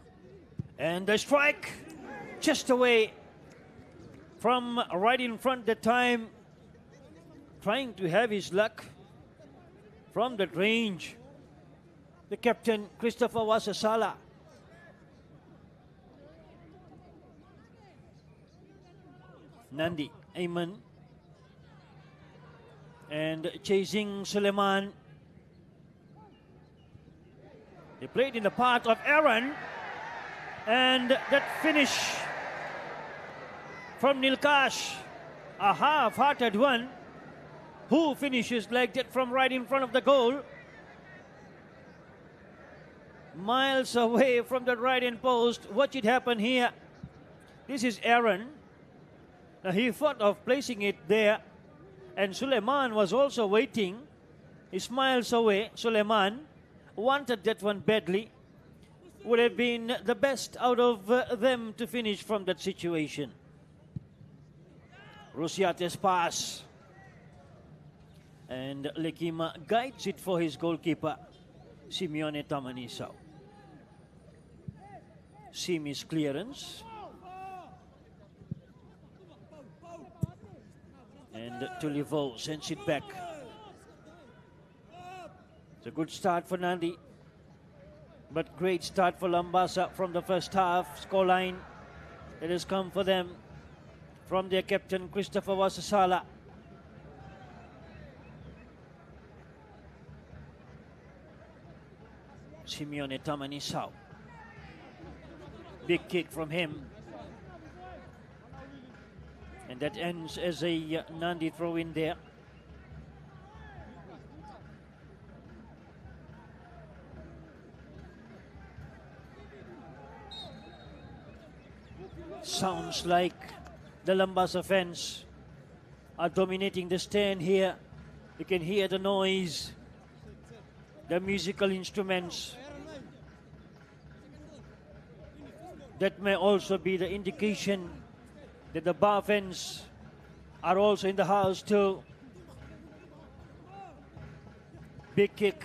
And the strike just away from right in front that time. Trying to have his luck from that range. The captain, Christopher Wasasala. Nandi, Ayman. And chasing Suleiman. They played in the part of Aaron. And that finish from Nilkash, a half-hearted one. Who finishes like that from right in front of the goal? Miles away from the right-hand post. Watch it happen here. This is Aaron. Now he thought of placing it there. And Suleiman was also waiting. He's miles away. Suleiman wanted that one badly. Would have been the best out of them to finish from that situation. Rusiate's pass. And Lekima guides it for his goalkeeper, Simeone Tamanisao. Simi's clearance. And Tulivo sends it back. It's a good start for Nadi. But great start for Labasa from the first half. Scoreline that has come for them from their captain, Christopher Wasasala. Simeone Tamanisao. Big kick from him. And that ends as a Nadi throw in there. Sounds like the Labasa fans are dominating the stand here. You can hear the noise, the musical instruments. That may also be the indication that the Bar fans are also in the house too. Big kick.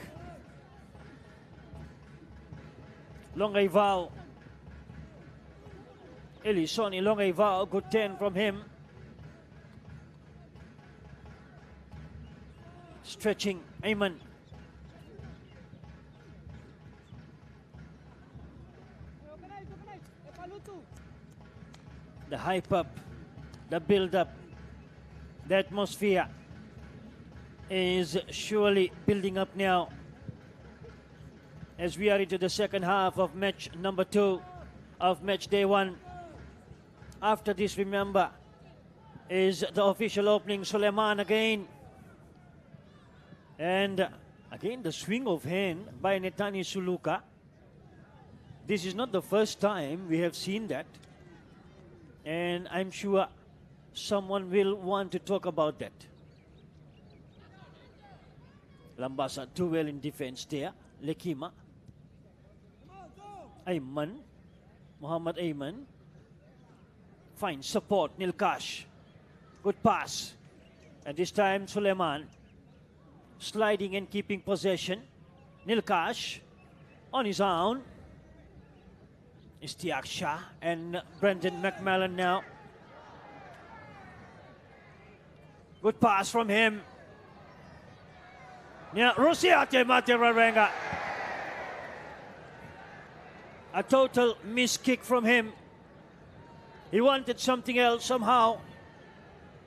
Longaival. Elisoni Longaival, good 10 from him. Stretching, Ayman. The hype up, the build up, the atmosphere is surely building up now as we are into the second half of match number 2 of match day 1. After this, remember, is the official opening. Suleiman again. And again, the swing of hand by Netani Suluka. This is not the first time we have seen that. And I'm sure someone will want to talk about that. Labasa too well in defense there. Lekima. Ayman. Muhammad Ayman. Finds support. Nilkash. Good pass. And this time Suleiman sliding and keeping possession. Nilkash on his own. Istiak Shah and Brendan McMillan now. Good pass from him. Yeah, Rusiate Mate Rarenga. A total miss kick from him. He wanted something else somehow,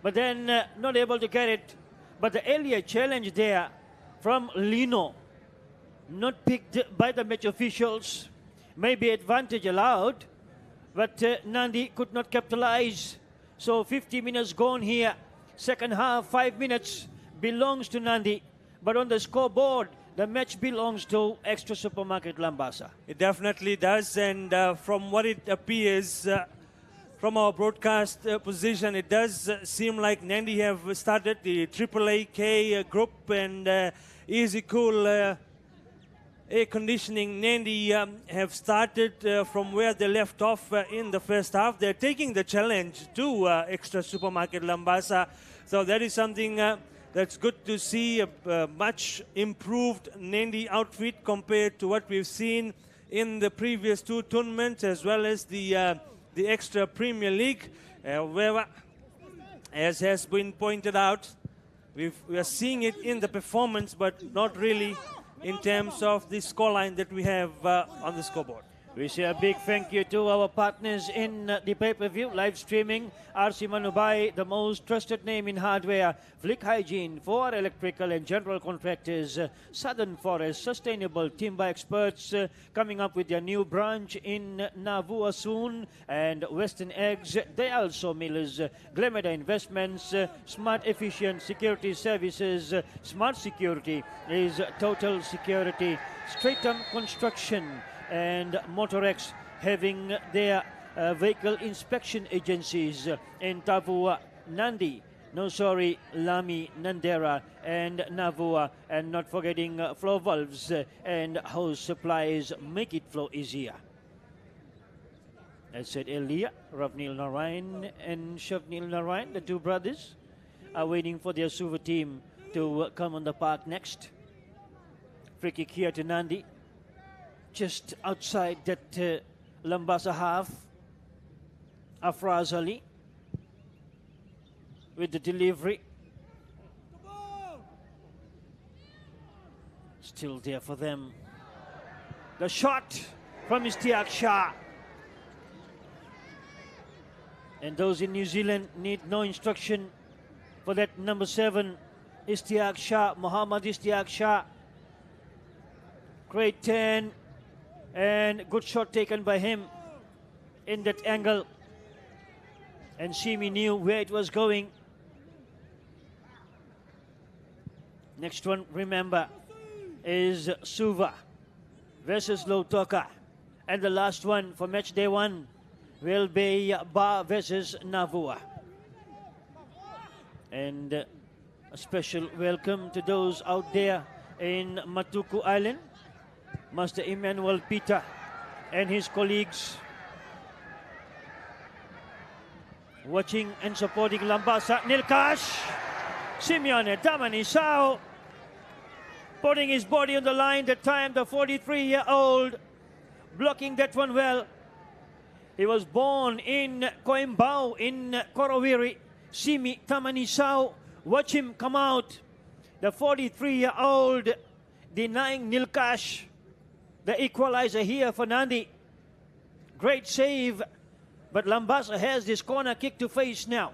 but then not able to get it. But the earlier challenge there from Lino, not picked by the match officials. Maybe advantage allowed, but Nadi could not capitalize. So 50 minutes gone here. Second half, 5 minutes. belongs to Nandi, but on the scoreboard, the match belongs to Extra Supermarket Labasa. It definitely does, and from what it appears from our broadcast position, it does seem like Nandi have started the AAAK group, and Easy Cool Air Conditioning Nandi have started from where they left off in the first half. They're taking the challenge to Extra Supermarket Labasa, so that is something that's good to see. A much improved Nandi outfit compared to what we've seen in the previous two tournaments, as well as the Extra Premier League. Where, as has been pointed out, we are seeing it in the performance, but not really in terms of the scoreline that we have on the scoreboard. We say a big thank you to our partners in the pay-per-view live streaming. RC Manubai, the most trusted name in hardware. Flick Hygiene for electrical and general contractors. Southern Forest Sustainable Timber Experts coming up with their new branch in Navua soon. And Western Eggs, they also millers. Glameda Investments, Smart Efficient Security Services. Smart Security is total security. Stratum Construction and Motorex having their vehicle inspection agencies in Tavua, Nandi, Lami, Nandera, and Navua, and not forgetting flow valves and hose supplies make it flow easier. As said earlier, Ravnil Narayan and Shavnil Narayan, the two brothers, are waiting for their Suva team to come on the park next. Free kick here to Nandi. Just outside that Labasa half, Afraz Ali with the delivery. Still there for them. The shot from Istiak Shah. And those in New Zealand need no instruction for that number 7, Istiak Shah, Muhammad Istiak Shah. Great 10. And good shot taken by him in that angle. And Simi knew where it was going. Next one, remember, is Suva versus Lautoka. And the last one for match day 1 will be Ba versus Navua. And a special welcome to those out there in Matuku Island. Master Emmanuel Peter and his colleagues watching and supporting Labasa. Nilkash, Simeone Tamanisao putting his body on the line. That time the 43-year-old blocking that one well. He was born in Coimbao in Korowiri. Simi Tamanisao, watch him come out. The 43-year-old denying Nilkash. The equalizer here for Nandi. Great save, but Labasa has this corner kick to face now.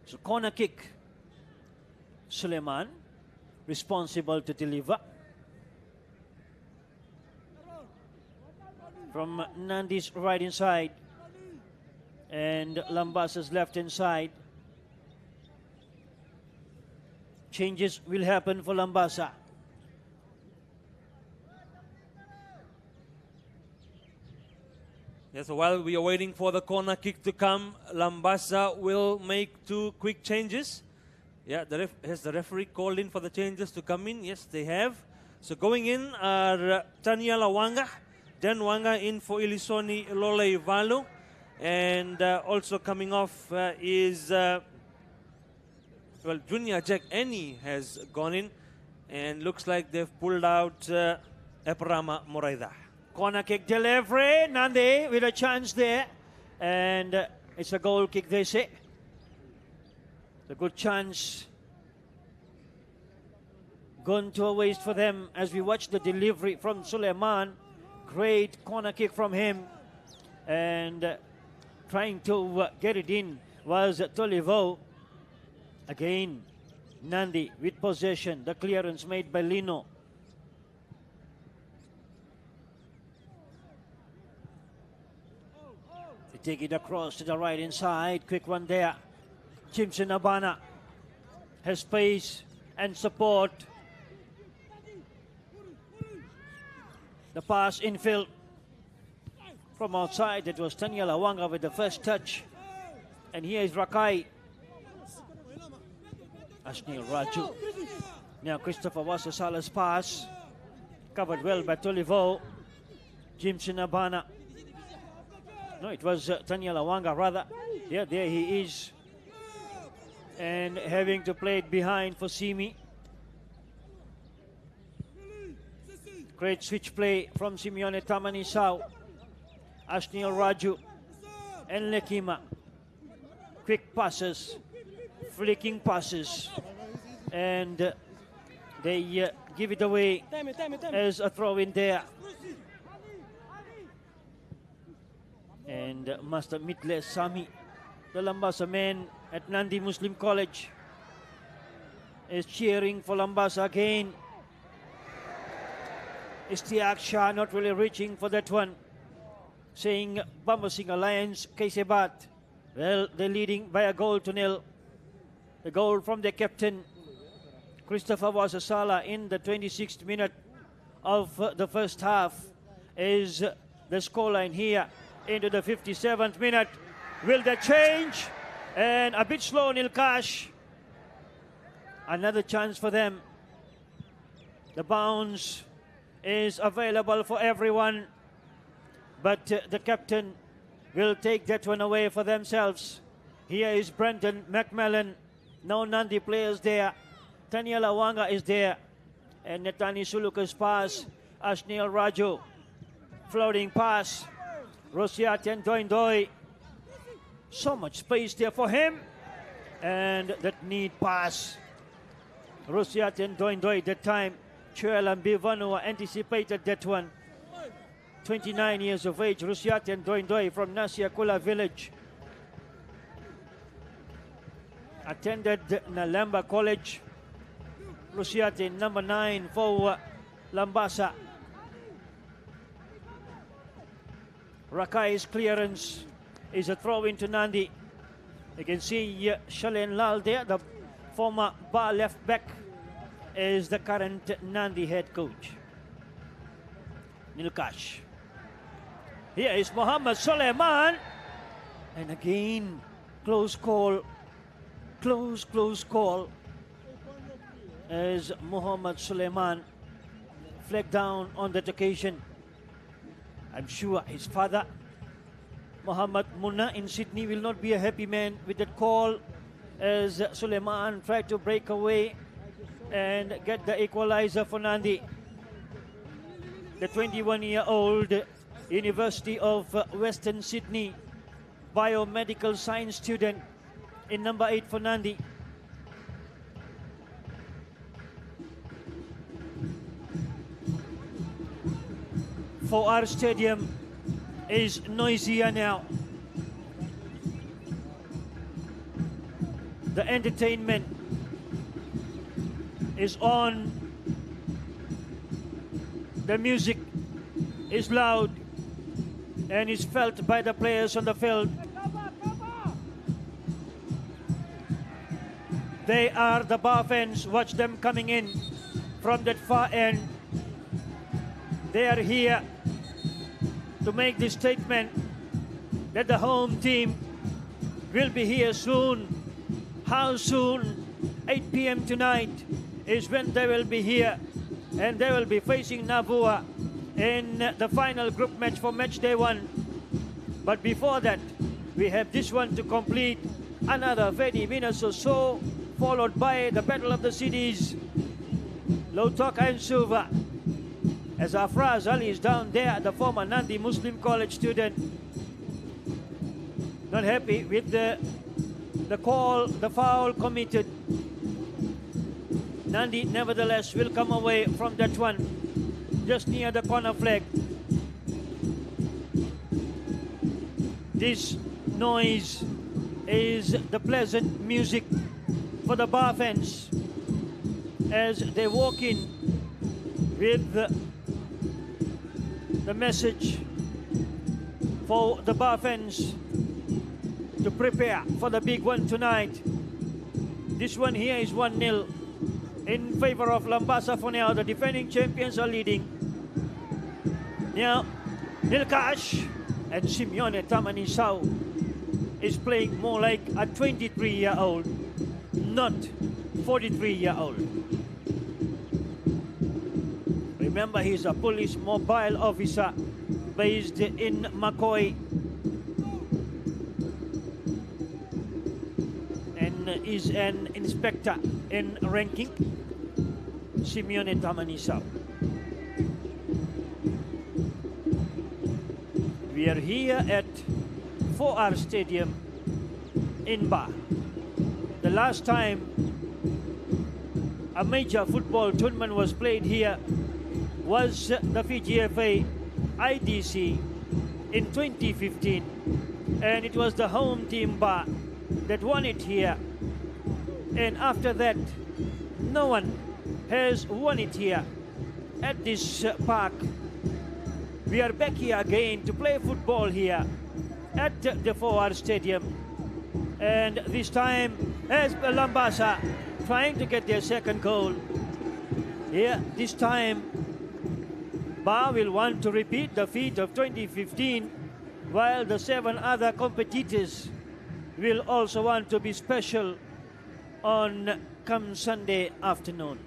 So corner kick. Suleiman, responsible to deliver. From Nandi's right inside and Labasa's left inside. Changes will happen for Labasa. Yes, so while we are waiting for the corner kick to come, Labasa will make 2 quick changes. Yeah, has the referee called in for the changes to come in? Yes, they have. So going in are Taniela Wanga, Dan Wanga in for Ilisoni Lole Valu, and also coming off is Junior Jack Eni has gone in, and looks like they've pulled out Eprama Moraida. Corner kick delivery, Nandi with a chance there, and it's a goal kick, they say. A good chance gone to a waste for them as we watch the delivery from Suleiman. Great corner kick from him, and trying to get it in was Tolivo. Again, Nandi with possession, the clearance made by Lino. They take it across to the right inside, quick one there. Jimson Abana has pace and support. The pass infield from outside. It was Tanya Lawanga with the first touch. And here is Rakai. Ashnil Raju. Now Christopher Wasasala's pass. Covered well by Tolivo. Jimson Abana. No, it was Tanya Lawanga rather. Yeah, there he is. And having to play it behind for Simi. Great switch play from Simeone Tamanisau. Ashnil Raju and Lekima. Quick passes, flicking passes. And they give it away as a throw in there. And Master Midle Sami, the Labasa man at Nadi Muslim College, is cheering for Labasa again. Istiak Shah not really reaching for that one, saying Bambasing Alliance, Kaisebat. Well, they're leading by a goal to nil. The goal from the captain, Christopher Wasasala, in the 26th minute of the first half is the scoreline here into the 57th minute. Will they change? And a bit slow, Nilkash. Another chance for them. The bounce is available for everyone, but the captain will take that one away for themselves. Here is Brendan McMillan. No Nandi players there. Tanya Lawanga is there. And Netani Suluka's pass. Ashnil Raju. Floating pass. Rosiatian Doindoi. So much space there for him. And that need pass. Rosiatian Doindoi that time. Chuelan Bivanua anticipated that one. 29 years of age, Rusiatian Doindoi from Nasiakula village. Attended Nalamba College. Rusiatian number 9 for Labasa. Rakai's clearance is a throw into Nadi. You can see Shalen Lal there, the former bar left back, is the current Nadi head coach. Nilkash. Here is Muhammad Suleiman. And again, close call. Close call. As Muhammad Suleiman flagged down on that occasion. I'm sure his father, Muhammad Munna in Sydney, will not be a happy man with that call, as Suleiman tried to break away and get the equalizer for Nadi. The 21-year-old University of Western Sydney biomedical science student in number 8 for Nadi. For our stadium is noisier now. The entertainment is on. The music is loud and is felt by the players on the field. They are the bar fans. Watch them coming in from that far end. They are here to make this statement that the home team will be here soon. How soon? 8 p.m. tonight is when they will be here, and they will be facing Navua in the final group match for match day 1. But before that, we have this one to complete. Another Vedi Minasoso, followed by the Battle of the Cities, Lautoka and Suva. As Afraz Ali is down there, the former Nadi Muslim College student, not happy with the call, the foul committed. Nadi nevertheless will come away from that one, just near the corner flag. This noise is the pleasant music for the bar fans as they walk in with the message for the bar fans to prepare for the big one tonight. This one here is 1-0 in favor of Labasa for now. The defending champions are leading. Now, Nilkash and Simeone Tamanisao is playing more like a 23-year-old, not 43-year-old. Remember, he's a police mobile officer based in McCoy and is an inspector in ranking, Simeone Tamanisao. We are here at 4R Stadium in Ba. The last time a major football tournament was played here was the Fiji FMF IDC in 2015, and it was the home team Ba that won it here. And after that, no one has won it here at this park. We are back here again to play football here at the 4R Stadium, and this time as Labasa trying to get their second goal. Here, this time Ba will want to repeat the feat of 2015, while the 7 other competitors will also want to be special on come Sunday afternoon.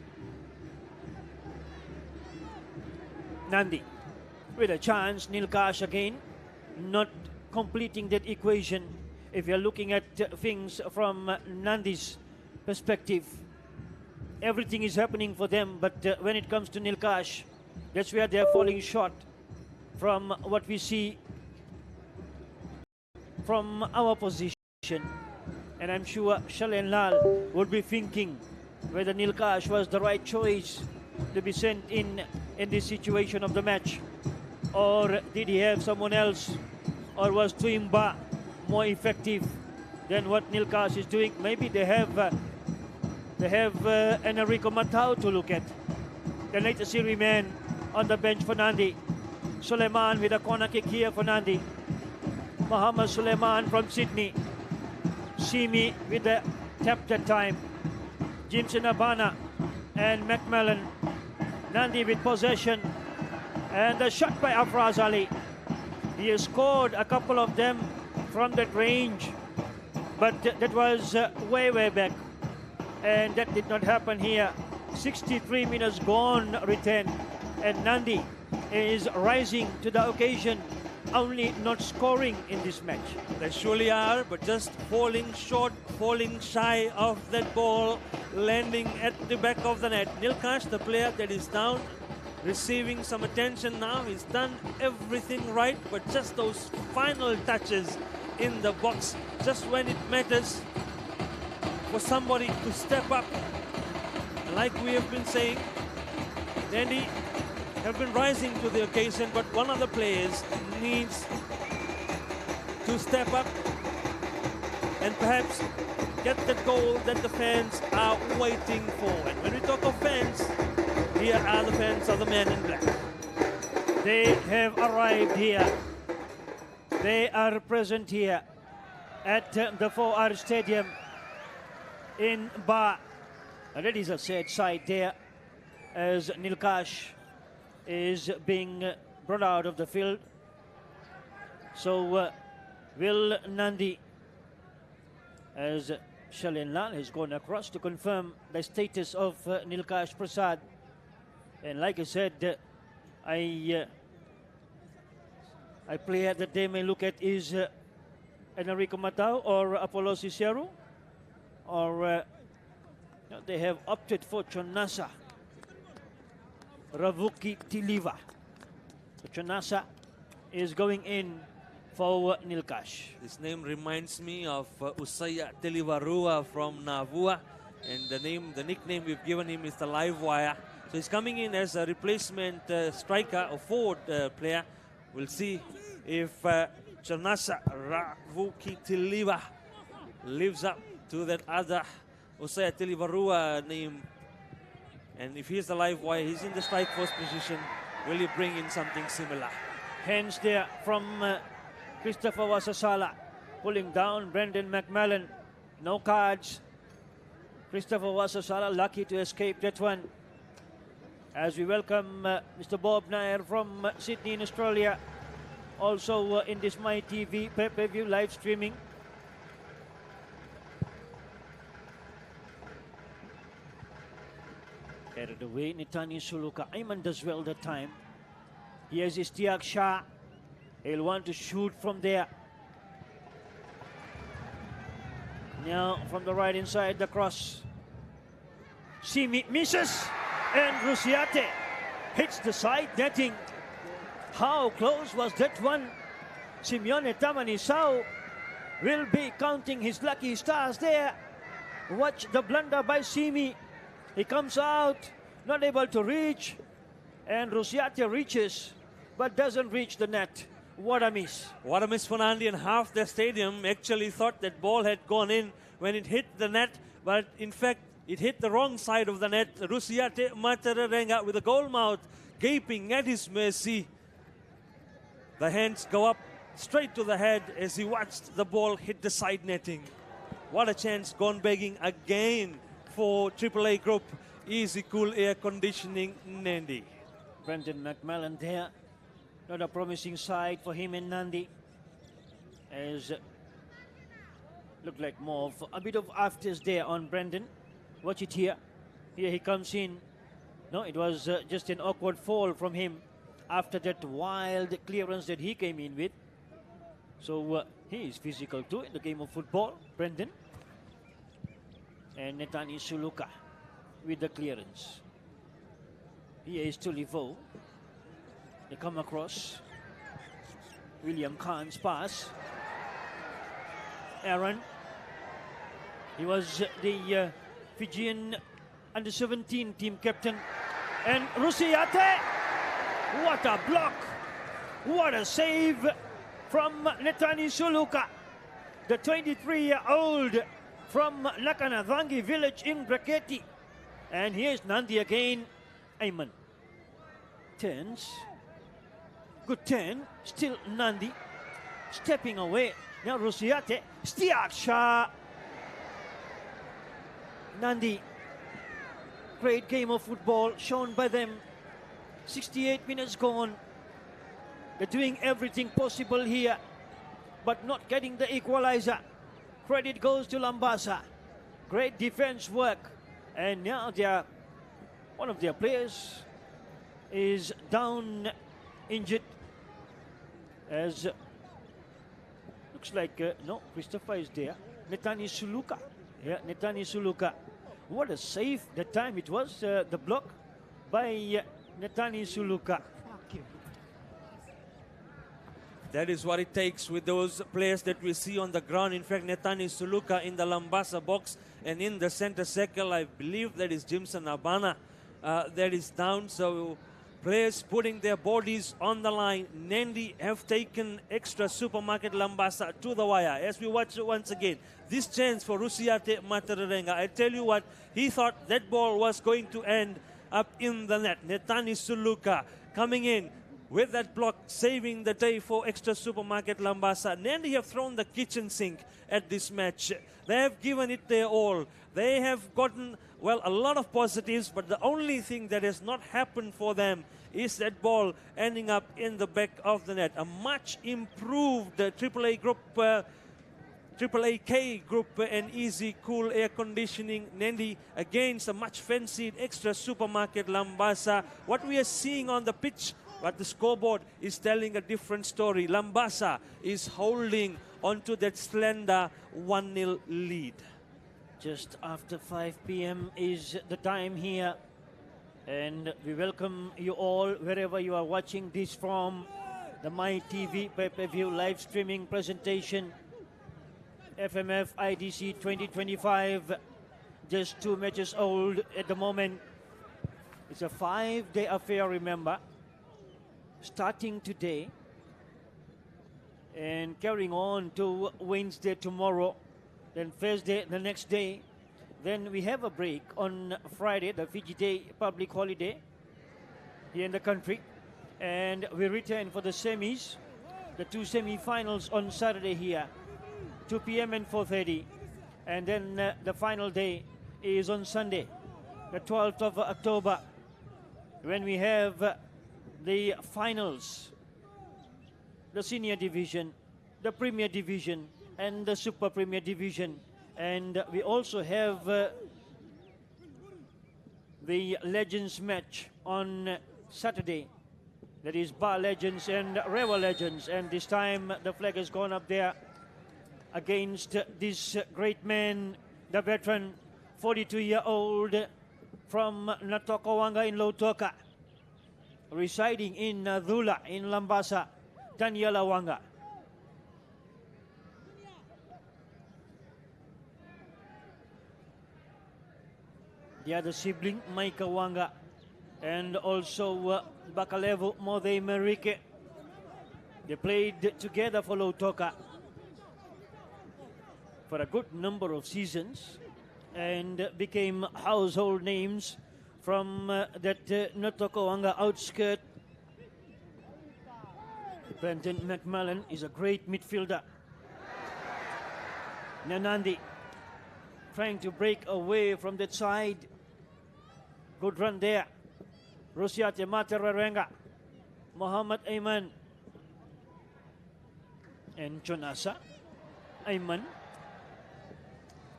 Nadi with a chance, Nilkash again, not completing that equation. If you're looking at things from Nadi's perspective, everything is happening for them, but when it comes to Nilkash, that's where they're falling short from what we see from our position. And I'm sure Shalen Lal would be thinking whether Nilkash was the right choice to be sent in this situation of the match, or did he have someone else, or was Tuimba more effective than what Nilkash is doing? Maybe they have Enrico Matao to look at, the latest series man on the bench for Nadi. Suleiman with a corner kick here for Nadi. Muhammad Suleiman from Sydney. Simi with the tap that time. Jimson Abana and Macmillan. Nadi with possession. And the shot by Afraz Ali. He has scored a couple of them from that range, but that was way back. And that did not happen here. 63 minutes gone, return. And Nadi is rising to the occasion, only not scoring in this match. They surely are, but just falling short, falling shy of that ball, landing at the back of the net. Nilkash, the player that is down, receiving some attention now. He's done everything right, but just those final touches in the box, just when it matters for somebody to step up. Like we have been saying, Nadi have been rising to the occasion, but one of the players needs to step up and perhaps get the goal that the fans are waiting for. And when we talk of fans, here are the fans of the men in black. They have arrived here. They are present here at the 4R Stadium in Ba. That is a sad sight there as Nilkash is being brought out of the field. So will Nadi, as Shalen Lal has gone across to confirm the status of Nilkash Prasad. And like I said, I player that they may look at is Enrico Matao or Apollo Cicero, or they have opted for Chonasa Ravuki Tiliva. Chonasa is going in for Nilkash. This name reminds me of Usaya Telivarua from Navua, and the nickname we've given him is the Live Wire. So he's coming in as a replacement striker or forward player. We'll see if Chonasa Ravuki Tiliva lives up to that other Usaya Telivarua name. And if he's the Live Wire, he's in the strike force position. Will he bring in something similar? Hands there from Christopher Wasasala, pulling down Brendan McMillan. No cards Christopher Wasasala lucky to escape that one. As we welcome Mr. Bob Nair from Sydney in Australia. Also in this My TV pay-per-view live streaming. Carried away, Nitani Suluka. Ayman does well that time. He has Istiak Shah. He'll want to shoot from there. Now from the right inside the cross. Simi misses. And Rusiate hits the side netting. How close was that one? Simeone Tamanisao will be counting his lucky stars there. Watch the blunder by Simi. He comes out, not able to reach. And Rusiate reaches, but doesn't reach the net. What a miss. What a miss for Nadi, and half the stadium actually thought that ball had gone in when it hit the net, but in fact, it hit the wrong side of the net. Rusiate Matararenga with a goal mouth gaping at his mercy. The hands go up straight to the head as he watched the ball hit the side netting. What a chance gone begging again for AAA Group. Easy Cool Air Conditioning, Nadi. Brendan McMillan there. Not a promising side for him and Nandi. As looked like more of a bit of afters there on Brendan. Watch it here. Here he comes in. No, it was just an awkward fall from him after that wild clearance that he came in with. So he is physical too in the game of football, Brendan. And Netani Suluka with the clearance. Here is Tulivo. They come across. William Khan's pass. Aaron. He was the Fijian under-17 team captain. And Rusiate. What a block. What a save from Netani Suluka. The 23-year-old from Nakanavangi village in Braketi. And here's Nandi again. Ayman turns. Good turn. Still Nandi. Stepping away. Now Rusiate. Stiaksha. Nandi. Great game of football shown by them. 68 minutes gone. They're doing everything possible here, but not getting the equalizer. Credit goes to Labasa. Great defense work. And now one of their players is down injured. As looks like, no, Christopher is there. Netani Suluka. Yeah, Netani Suluka. What a save that time it was, the block by Netani Suluka. That is what it takes with those players that we see on the ground. In fact, Netani Suluka in the Labasa box and in the center circle, I believe that is Jimson Abana that is down. So players putting their bodies on the line. Nandi have taken extra supermarket Labasa to the wire. As we watch once again, this chance for Rusiate Matararenga. I tell you what, he thought that ball was going to end up in the net. Netani Suluka coming in with that block, saving the day for extra supermarket Labasa. Nandi have thrown the kitchen sink at this match. They have given it their all. They have gotten, well, a lot of positives, but the only thing that has not happened for them is that ball ending up in the back of the net. A much improved AAA group, AAA-K group and Easy Cool Air Conditioning Nandi against a much fancied extra supermarket Labasa. What we are seeing on the pitch, but the scoreboard is telling a different story. Labasa is holding onto that slender 1-0 lead. Just after 5 p.m. is the time here. And we welcome you all wherever you are watching this from. The My TV pay-per-view live streaming presentation. FMF IDC 2025. Just 2 matches old at the moment. It's a 5-day affair, remember. Starting today and carrying on to Wednesday tomorrow, then Thursday the next day. Then we have a break on Friday, the Fiji Day public holiday here in the country, and we return for the semis, the 2 semi-finals on Saturday here, 2 p.m. and 4:30, and then the final day is on Sunday, the 12th of October, when we have the finals, the senior division, the Premier Division, and the Super Premier Division. And we also have the Legends match on Saturday. That is Bar Legends and Rewa Legends. And this time the flag has gone up there against this great man, the veteran, 42-year-old from Natokowanga in Lautoka, residing in Dhula in Labasa, Daniela Wanga. The other sibling, Maika Wanga, and also Bakalevo Mode Merike. They played together for Lautoka for a good number of seasons and became household names from that Natokowanga outskirt. Brendan McMillan is a great midfielder. Nadi trying to break away from that side. Good run there. Rosiate Materarenga, Muhammad Ayman, and Chonasa Ayman.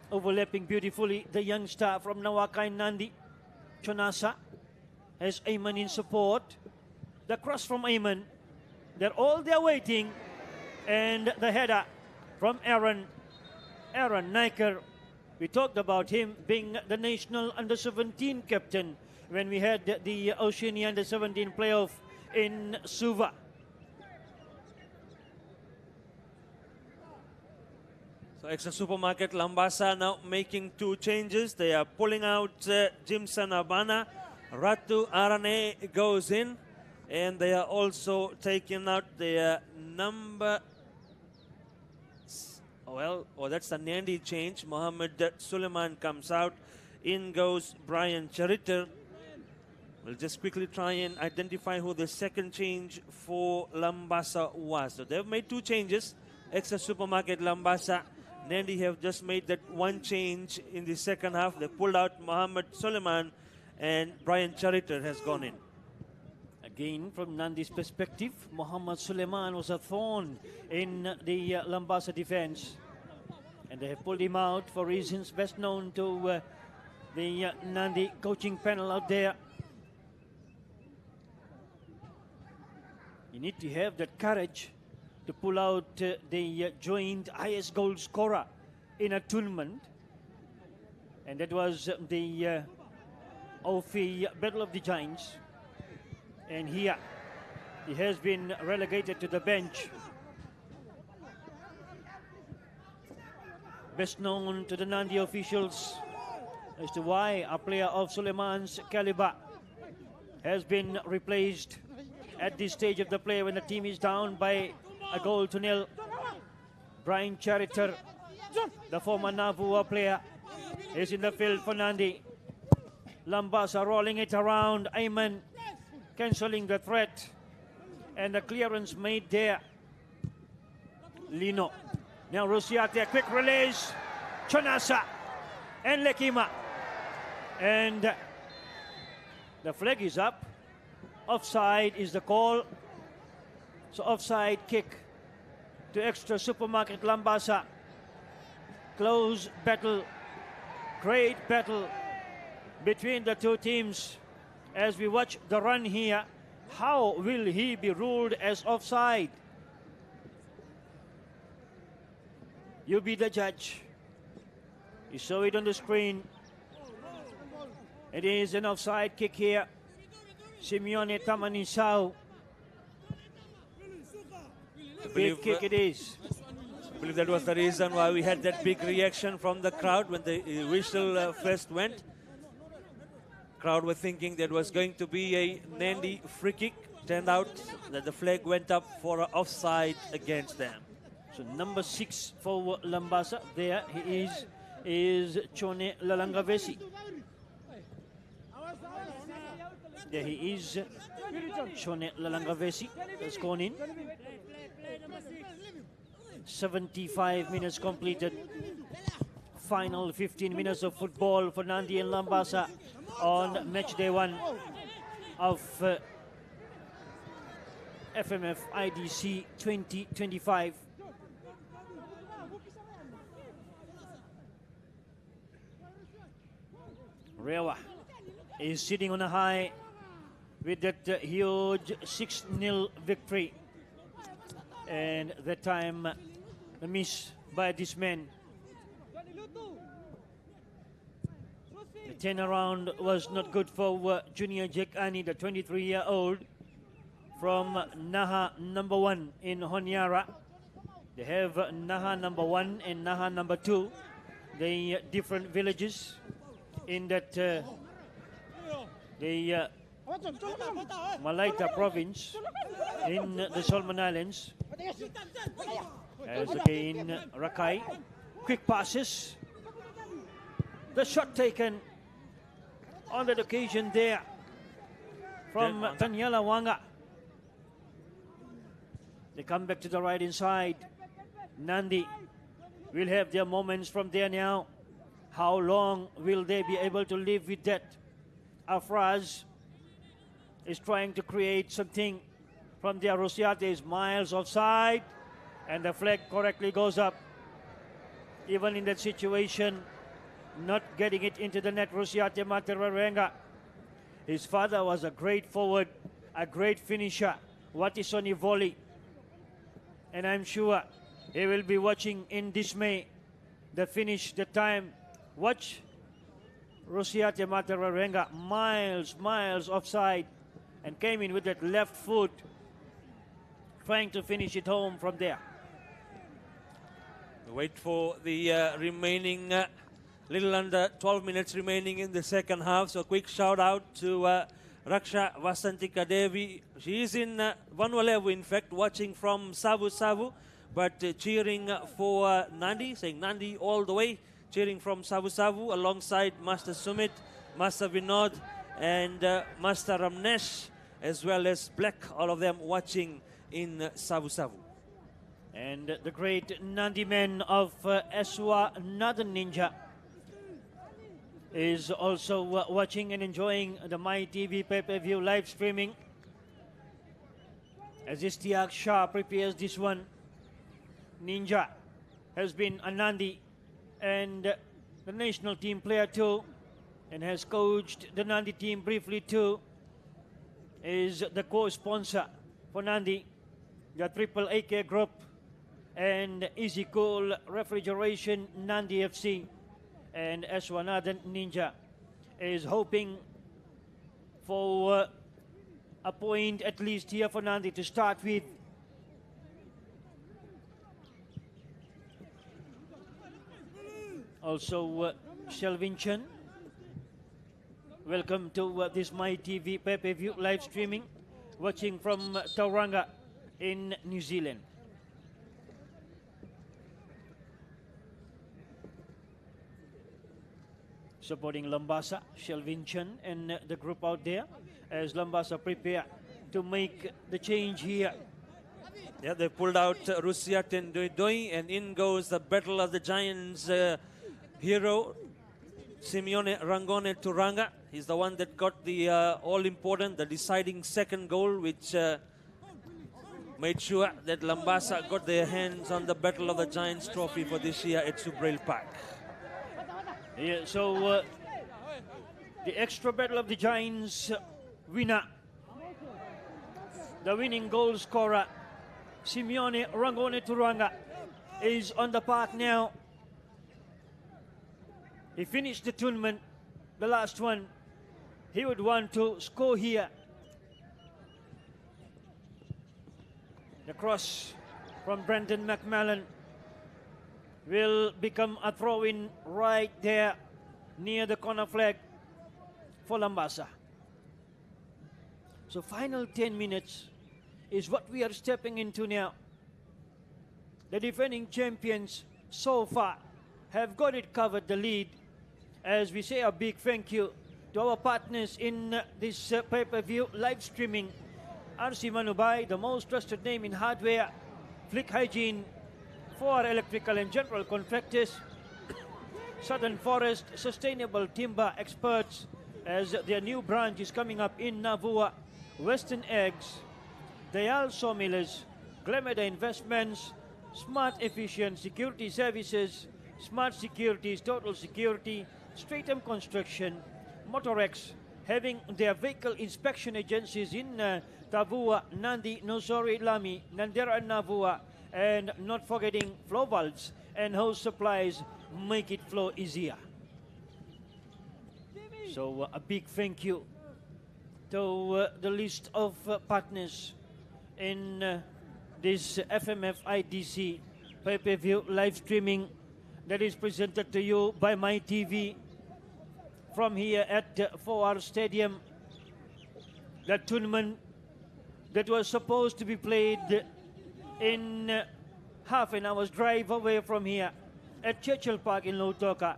Overlapping beautifully the young star from Nawakai Nandi. Chonasa has Ayman in support. The cross from Ayman. They're all there waiting. And the header from Aaron Niker. We talked about him being the national under-17 captain when we had the Oceania under-17 playoff in Suva. So Extra Supermarket Labasa now making two changes. They are pulling out Jimson Abana. Ratu Arane goes in. And they are also taking out their number... that's the Nadi change. Mohammed Suleiman comes out. In goes Brian Charitar. We'll just quickly try and identify who the second change for Labasa was. So they've made two changes. Extra Supermarket Labasa. Nadi have just made that one change in the second half. They pulled out Mohammed Suleiman and Brian Charitar has gone in. Again, from Nandi's perspective, Muhammad Suleiman was a thorn in the Labasa defense. And they have pulled him out for reasons best known to the Nandi coaching panel out there. You need to have that courage to pull out the joint highest goal scorer in a tournament. And that was the Ofi Battle of the Giants. And here, he has been relegated to the bench. Best known to the Nandi officials as to why a player of Suleiman's caliber has been replaced at this stage of the play when the team is down by a goal to nil. Brian Charitar, the former Navua player, is in the field for Nandi. Labasa rolling it around. Ayman cancelling the threat. And the clearance made there. Lino. Now Rosiate, quick release. Chonasa and Lekima. And the flag is up. Offside is the call. So offside kick to Extra Supermarket Labasa. Close battle. Great battle between the two teams. As we watch the run here, how will he be ruled as offside? You be the judge. You saw it on the screen. It is an offside kick here. Simeone Tamanisao. Big kick it is. I believe that was the reason why we had that big reaction from the crowd when the whistle first went. Crowd were thinking that was going to be a Nandi free kick. Turned out that the flag went up for an offside against them. So number 6 for Labasa, there he is Chone Lalangavesi. There he is, Chone Lalangavesi has gone in. 75 minutes completed. final 15 minutes of football for Nadi and Labasa on match day 1 of FMF IDC 2025. Rewa is sitting on a high with that huge 6-0 victory. And that time, a miss by this man. The turnaround was not good for Junior Jack Ani, the 23-year-old from Naha number 1 in Honiara. They have Naha number 1 and Naha number 2, the different villages in that the Malaita province in the Solomon Islands. As again, Rakai, quick passes. The shot taken on that occasion there from Tanyala Wanga. They come back to the right inside. Nadi will have their moments from there now. How long will they be able to live with that? Afraz is trying to create something from there. Rosiate is miles offside, and the flag correctly goes up. Even in that situation, not getting it into the net, Rosiate Materarenga. His father was a great forward, a great finisher. Watisoni volley. And I'm sure he will be watching in dismay the finish, the time. Watch Rosiate Materarenga, miles offside, and came in with that left foot, trying to finish it home from there. Wait for the remaining little under 12 minutes remaining in the second half. So quick shout out to Raksha Vasantika Devi. She is in Vanuatu, in fact, watching from Savu Savu, but cheering for Nadi, saying Nadi all the way, cheering from Savu Savu alongside Master Sumit, Master Vinod, and Master Ramnesh, as well as Black, all of them watching in Savu Savu. And the great Nadi man of Eswa Northern Ninja is also watching and enjoying the My TV pay-per-view live streaming. As Istiak Shah prepares this one, Ninja has been a Nadi and the national team player too, and has coached the Nadi team briefly too, is the co-sponsor for Nadi, the Triple AK Group, and Easy Cool Refrigeration Nandi FC. And Eswanadan Ninja is hoping for a point at least here for Nandi to start with. Also, Shelvin Chen, welcome to this My TV pay-per-view live streaming, watching from Tauranga in New Zealand. Supporting Labasa, Shelvin Chen and the group out there as Labasa prepare to make the change here. Yeah, they pulled out Rusiat and Doi, and in goes the Battle of the Giants hero, Simeone Rangone Turanga. He's the one that got the all-important, the deciding second goal, which made sure that Labasa got their hands on the Battle of the Giants trophy for this year at Subrail Park. Yeah, so the extra Battle of the Giants winner, the winning goal scorer, Simeone Rangone Turanga, is on the park now. He finished the tournament, the last one. He would want to score here. The cross from Brendan McMillan will become a throw-in right there near the corner flag for Labasa. So final 10 minutes is what we are stepping into now. The defending champions so far have got it covered, the lead, as we say a big thank you to our partners in this pay-per-view live streaming. RC Manubai, the most trusted name in hardware, Flick Hygiene, for electrical and general contractors, Southern Forest Sustainable Timber Experts, as their new branch is coming up in Navua, Western Eggs, Dayal Sawmillers, Glameda Investments, Smart Efficient Security Services, Smart Securities, Total Security, Stratum Construction, Motorex, having their vehicle inspection agencies in Tavua, Nandi, Nosori, Lami, Nandera and Navua, and not forgetting flow valves and hose supplies make it flow easier. So a big thank you to the list of partners in this FMF IDC pay-per-view live streaming that is presented to you by my TV from here at 4R Stadium. The tournament that was supposed to be played in half an hour's drive away from here at Churchill Park in Lautoka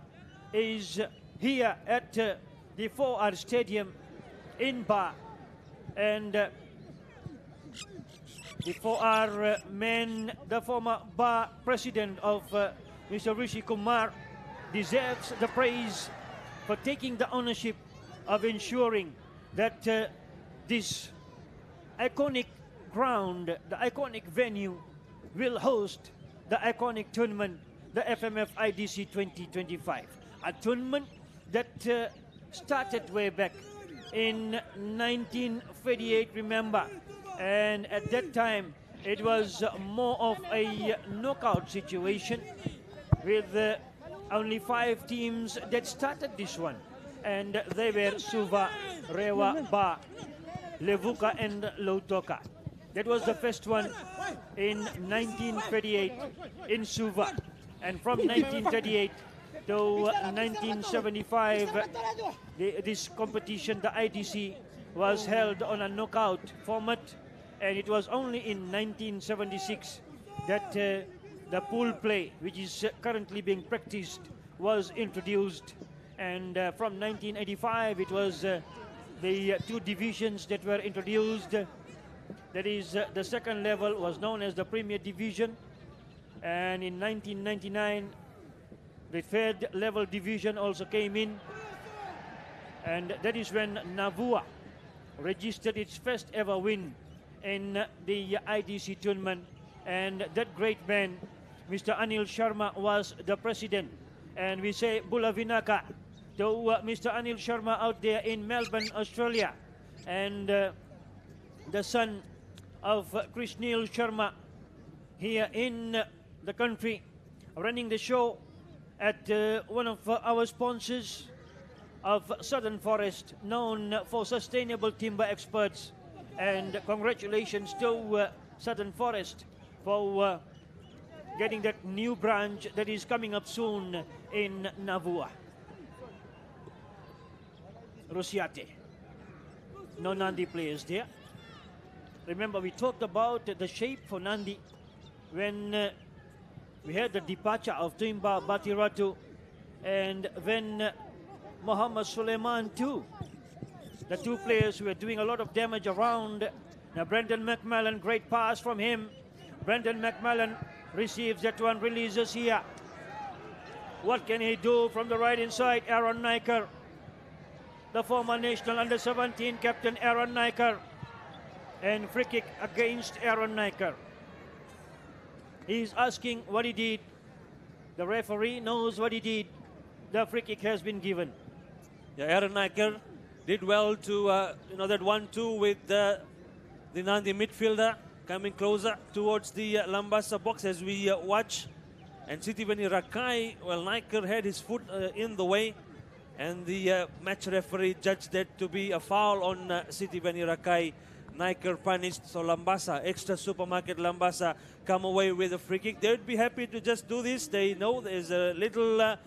is here at the 4R Stadium in Ba. And the 4R man, the former Ba president of Mr. Rishi Kumar, deserves the praise for taking the ownership of ensuring that this iconic ground, the iconic venue, will host the iconic tournament, the FMF IDC 2025. A tournament that started way back in 1938, remember. And at that time, it was more of a knockout situation with only 5 teams that started this one. And they were Suva, Rewa, Ba, Levuka, and Lautoka. That was the first one in 1938 in Suva. And from 1938 to 1975, this competition, the IDC, was held on a knockout format. And it was only in 1976 that the pool play, which is currently being practiced, was introduced. And from 1985, it was the 2 divisions that were introduced. That is, the second level was known as the Premier Division. And in 1999, the third level division also came in. And that is when Navua registered its first ever win in the IDC tournament. And that great man, Mr. Anil Sharma, was the president. And we say Bula Vinaka to Mr. Anil Sharma out there in Melbourne, Australia. And the son of Krishnil Sharma here in the country, running the show at one of our sponsors of Southern Forest, known for sustainable timber experts. And congratulations to Southern Forest for getting that new branch that is coming up soon in Navua. Rosiate. No Nandi players there. Remember, we talked about the shape for Nandi when we had the departure of Tuimba Batiratu and then Muhammad Suleiman too. The 2 players who were doing a lot of damage around. Now Brendan McMillan, great pass from him. Brendan McMillan receives that one, releases here. What can he do from the right inside? Aaron Niker, the former national under-17 captain Aaron Niker. And free kick against Aaron Niker. He's asking what he did. The referee knows what he did. The free kick has been given. Yeah, Aaron Niker did well to, that 1-2 with the Nandi midfielder coming closer towards the Labasa box as we watch. And Sitiveni Rakai, well, Niker had his foot in the way. And the match referee judged that to be a foul on Sitiveni Rakai. Niker punished, so Labasa, Extra Supermarket Labasa, come away with a free kick. They would be happy to just do this. They know there's a little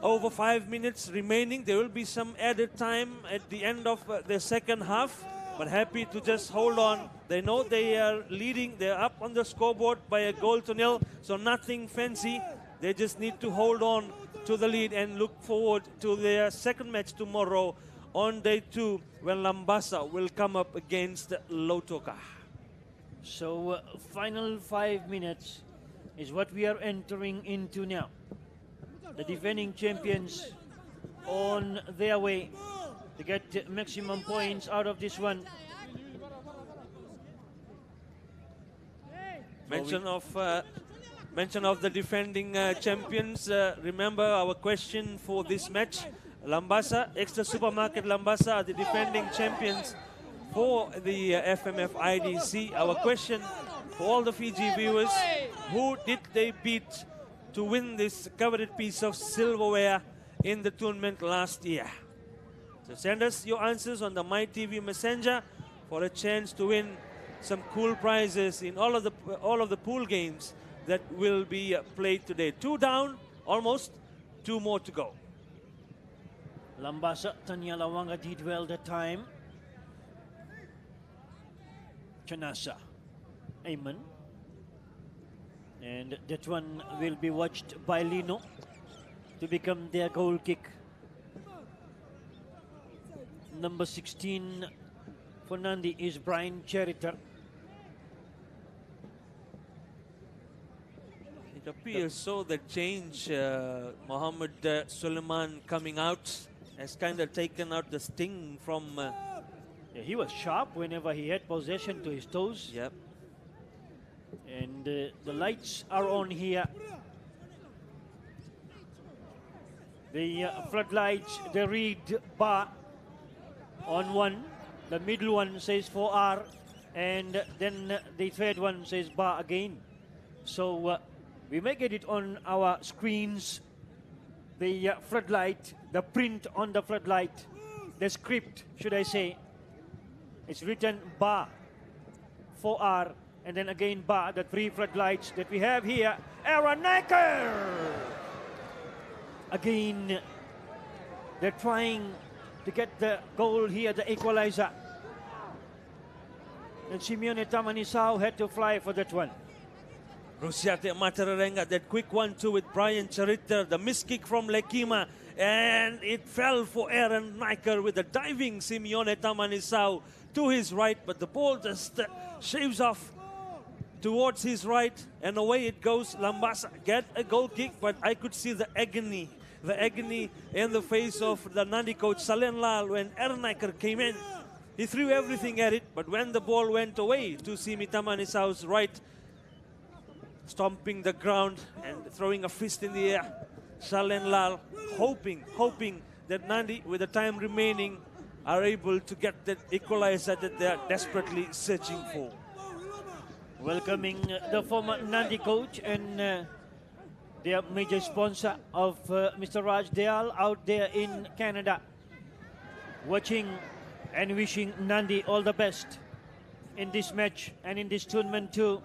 over 5 minutes remaining. There will be some added time at the end of the second half, but happy to just hold on. They know they are leading. They're up on the scoreboard by a 0-0, so nothing fancy. They just need to hold on to the lead and look forward to their second match tomorrow on day 2 when Labasa will come up against Lautoka. So final 5 minutes is what we are entering into now. the defending champions on their way to get maximum points out of this one. Mention of the defending champions. Remember our question for this match. Labasa, Extra Supermarket Labasa are the defending champions for the FMF IDC. Our question for all the Fiji viewers, who did they beat to win this coveted piece of silverware in the tournament last year? So send us your answers on the MyTV Messenger for a chance to win some cool prizes in all of the pool games that will be played today. 2 down, almost 2 more to go. Labasa, Tanya Lawanga did well that time. Chanasa, Ayman. And that one will be watched by Lino to become their goal kick. Number 16 for Nadi is Brian Cheriter. It appears so that change, Mohammed Suleiman coming out has kind of taken out the sting from... Yeah, he was sharp whenever he had possession to his toes. Yep. And the lights are on here. The floodlights, they read bar on one. The middle one says 4R. And then the third one says bar again. So we may get it on our screens. The floodlight, the print on the floodlight, the script, should I say. It's written bar, 4R, and then again bar, the 3 floodlights that we have here. Aaron Naker! Again, they're trying to get the goal here, the equalizer. And Simeone Tamanisao had to fly for that one. Rusiate Matararenga, that quick 1-2 with Brian Chariter, the miss kick from Lekima, and it fell for Aaron Naker with a diving Simeone Tamanisao to his right, but the ball just shaves off towards his right, and away it goes. Labasa get a goal kick, but I could see the agony in the face of the Nadi coach Salen Lal when Aaron Naker came in. He threw everything at it, but when the ball went away to Simi Tamanisao's right, stomping the ground and throwing a fist in the air, Salen Lal hoping that Nadi, with the time remaining, are able to get that equalizer that they are desperately searching for. Welcoming the former Nadi coach and their major sponsor of Mr. Raj Dayal out there in Canada, watching and wishing Nadi all the best in this match and in this tournament too.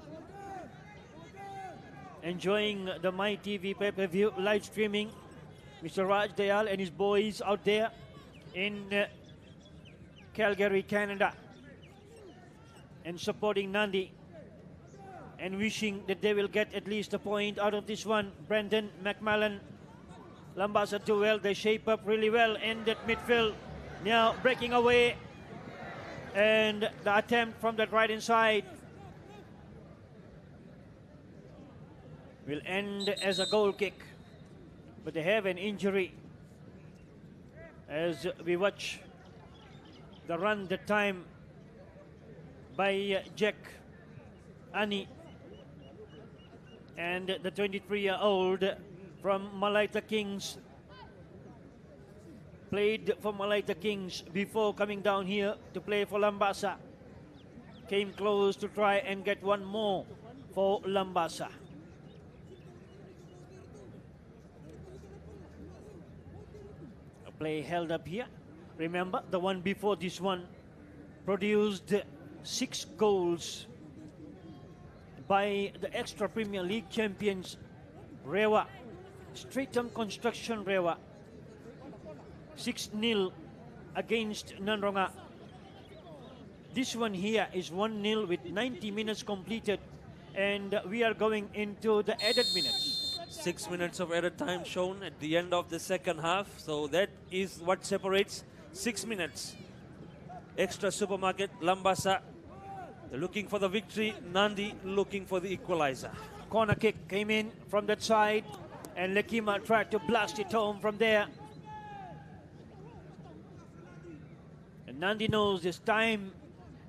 Enjoying the MyTV pay-per-view live streaming. Mr. Raj Dayal and his boys out there in Calgary, Canada, and supporting Nadi and wishing that they will get at least a point out of this one. Brendan McMillan, Labasa do well. They shape up really well in that midfield. Now breaking away, and the attempt from that right inside will end as a goal kick, but they have an injury as we watch the run that time by Jack Ani, and the 23-year-old from Malaita Kings, played for Malaita Kings before coming down here to play for Labasa. Came close to try and get one more for Labasa. A play held up here. Remember, the one before this one produced 6 goals by the extra Premier League champions, Rewa, Streatham Construction Rewa. 6-0 against Nanronga. This one here is 1-0 with 90 minutes completed, and we are going into the added minutes. 6 minutes of added time shown at the end of the second half, so that is what separates 6 minutes. Extra Supermarket, Labasa, they're looking for the victory. Nadi looking for the equalizer. Corner kick came in from that side. And Lekima tried to blast it home from there. And Nadi knows this time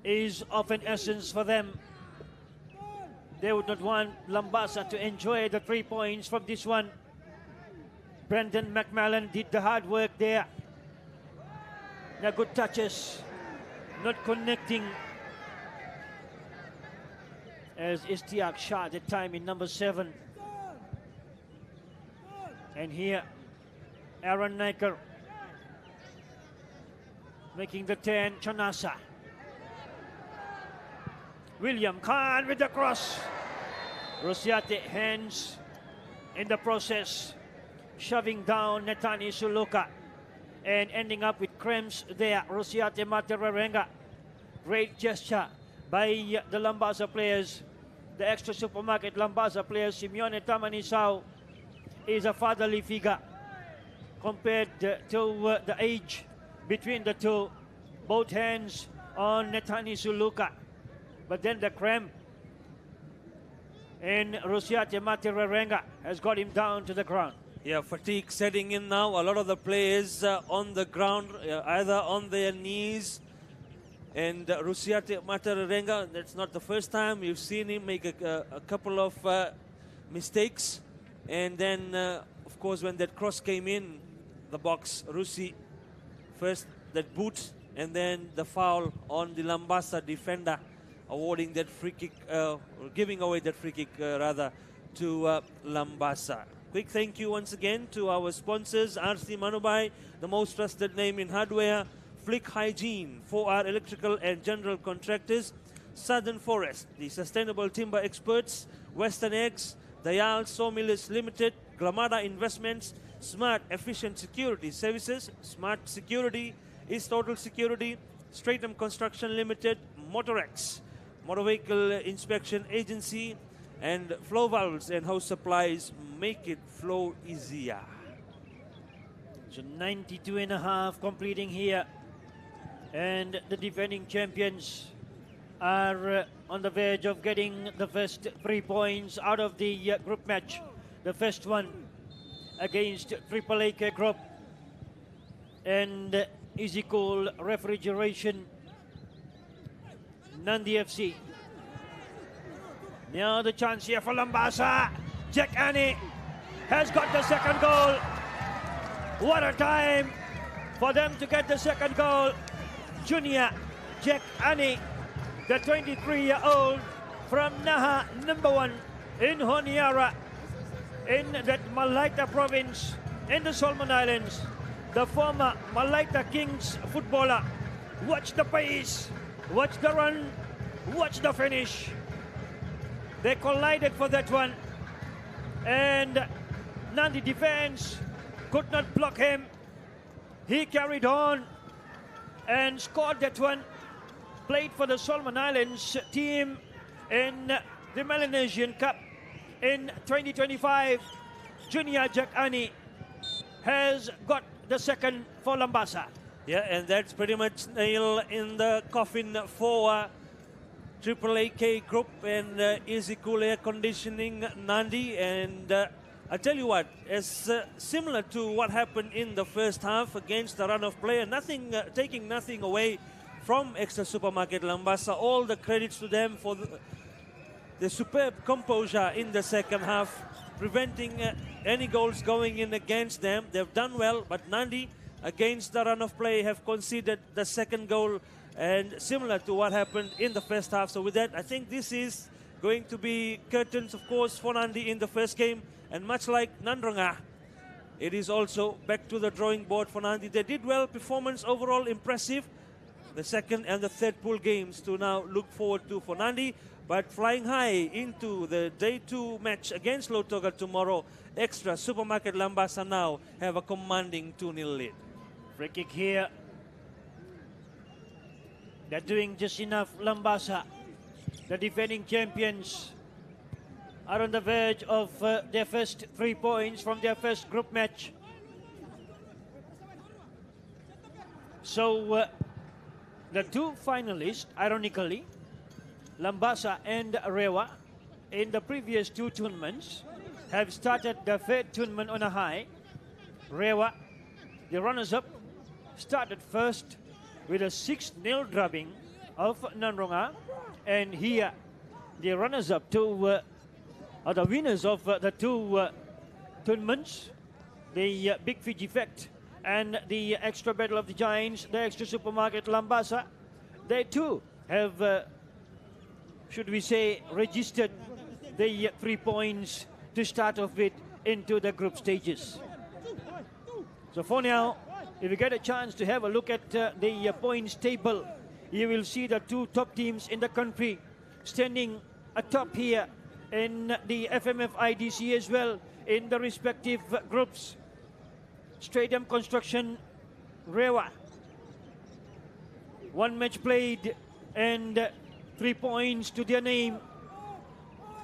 is of an essence for them. They would not want Labasa to enjoy the 3 points from this one. Brendan McMillan did the hard work there. Now good touches, not connecting. As Istiak shot at time in number 7. And here, Aaron Naker making the 10, Chanasa. William Khan with the cross. Rosiate hands in the process, shoving down Netani Suluka and ending up with cramps there. Rosiate Materarenga. Great gesture by the Labasa players. The extra supermarket Labasa players, Simeone Tamanisao, is a fatherly figure compared to the age between the two. Both hands on Netani Suluka. But then the cramp and Rosiate Materarenga has got him down to the ground. Yeah, fatigue setting in now. A lot of the players on the ground, either on their knees. And Rusiate Materarenga, that's not the first time you've seen him make a couple of mistakes. And then, of course, when that cross came in the box, Rusi first that boot and then the foul on the Labasa defender, awarding that free kick, or giving away that free kick rather to Labasa. Quick thank you once again to our sponsors, RC Manubai, the most trusted name in hardware, Flick Hygiene, 4R Electrical and General Contractors, Southern Forest, the Sustainable Timber Experts, Western Eggs, Dayal Sawmillers Limited, Gramada Investments, Smart Efficient Security Services, Smart Security is Total Security, Stratham Construction Limited, Motorex, Motor Vehicle Inspection Agency, and Flow Valves and Hose Supplies make it flow easier. So 92.5 completing here. And the defending champions are on the verge of getting the first 3 points out of the group match. The first one against Triple AK Group and Easy Cool Refrigeration, Nandi FC. Now the chance here for Labasa. Jack Annie has got the second goal. What a time for them to get the second goal. Junior Jack Annie, the 23-year-old from Naha, number 1 in Honiara, in that Malaita province in the Solomon Islands. The former Malaita Kings footballer. Watch the pace, watch the run, watch the finish. They collided for that one, and Nandi defense could not block him. He carried on and scored that one. Played for the Solomon Islands team in the Melanesian Cup in 2025. Junior Jack Ani has got the second for Labasa. Yeah, and that's pretty much nail in the coffin for Triple AK Group and Easy Cool Air Conditioning Nandi. And I tell you what, it's similar to what happened in the first half against the run of play, and nothing, taking nothing away from Extra Supermarket Labasa. All the credits to them for the superb composure in the second half, preventing any goals going in against them. They've done well, but Nandi, against the run of play, have conceded the second goal, and similar to what happened in the first half. So with that, I think this is going to be curtains, of course, for Nandi in the first game. And much like Nandronga, it is also back to the drawing board for Nandi. They did well, performance overall impressive. The second and the third pool games to now look forward to for Nandi. But flying high into the day 2 match against Lautoga tomorrow, Extra Supermarket Labasa now have a commanding 2-0 lead. Free kick here. They're doing just enough. Labasa, the defending champions, are on the verge of their first 3 points from their first group match. So the 2 finalists, ironically, Labasa and Rewa, in the previous 2 tournaments, have started the third tournament on a high. Rewa, the runners-up, started first with a 6-0 drubbing of Nanronga. And here, the runners-up are the winners of the two tournaments, the Big Fiji Fect and the Extra Battle of the Giants, the Extra Supermarket Labasa. They too have, should we say, registered the 3 points to start off with into the group stages. So for now, if you get a chance to have a look at the points table, you will see the two top teams in the country standing atop here in the FMF IDC as well in the respective groups. Stadium Construction, Rewa. 1 match played and 3 points to their name.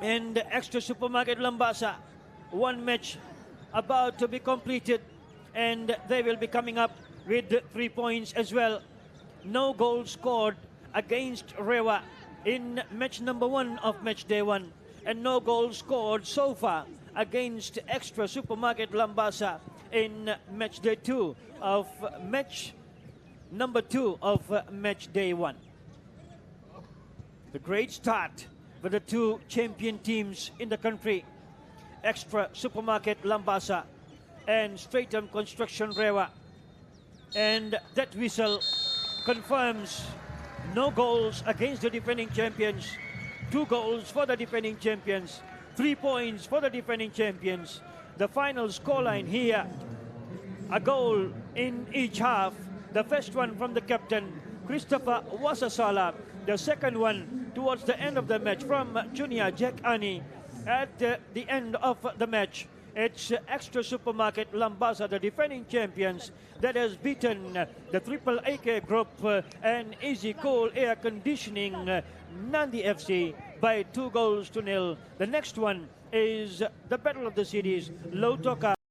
And Extra Supermarket Labasa, 1 match about to be completed, and they will be coming up with 3 points as well. No goals scored against Rewa in match number 1 of match day 1, and no goals scored so far against Extra Supermarket Labasa in match day 2 of match number 2 of match day 1. The great start for the two champion teams in the country, Extra Supermarket Labasa and Stratum Construction Rewa. And that whistle confirms no goals against the defending champions, 2 goals for the defending champions, 3 points for the defending champions. The final scoreline here, a goal in each half. The first one from the captain, Christopher Wasasala. The second one towards the end of the match from Junior Jack Ani. At the end of the match, it's Extra Supermarket Labasa, the defending champions, that has beaten the Triple AK Group and Easy Cool Air Conditioning Nadi FC by 2 goals to 0. The next one is the Battle of the Cities, Lautoka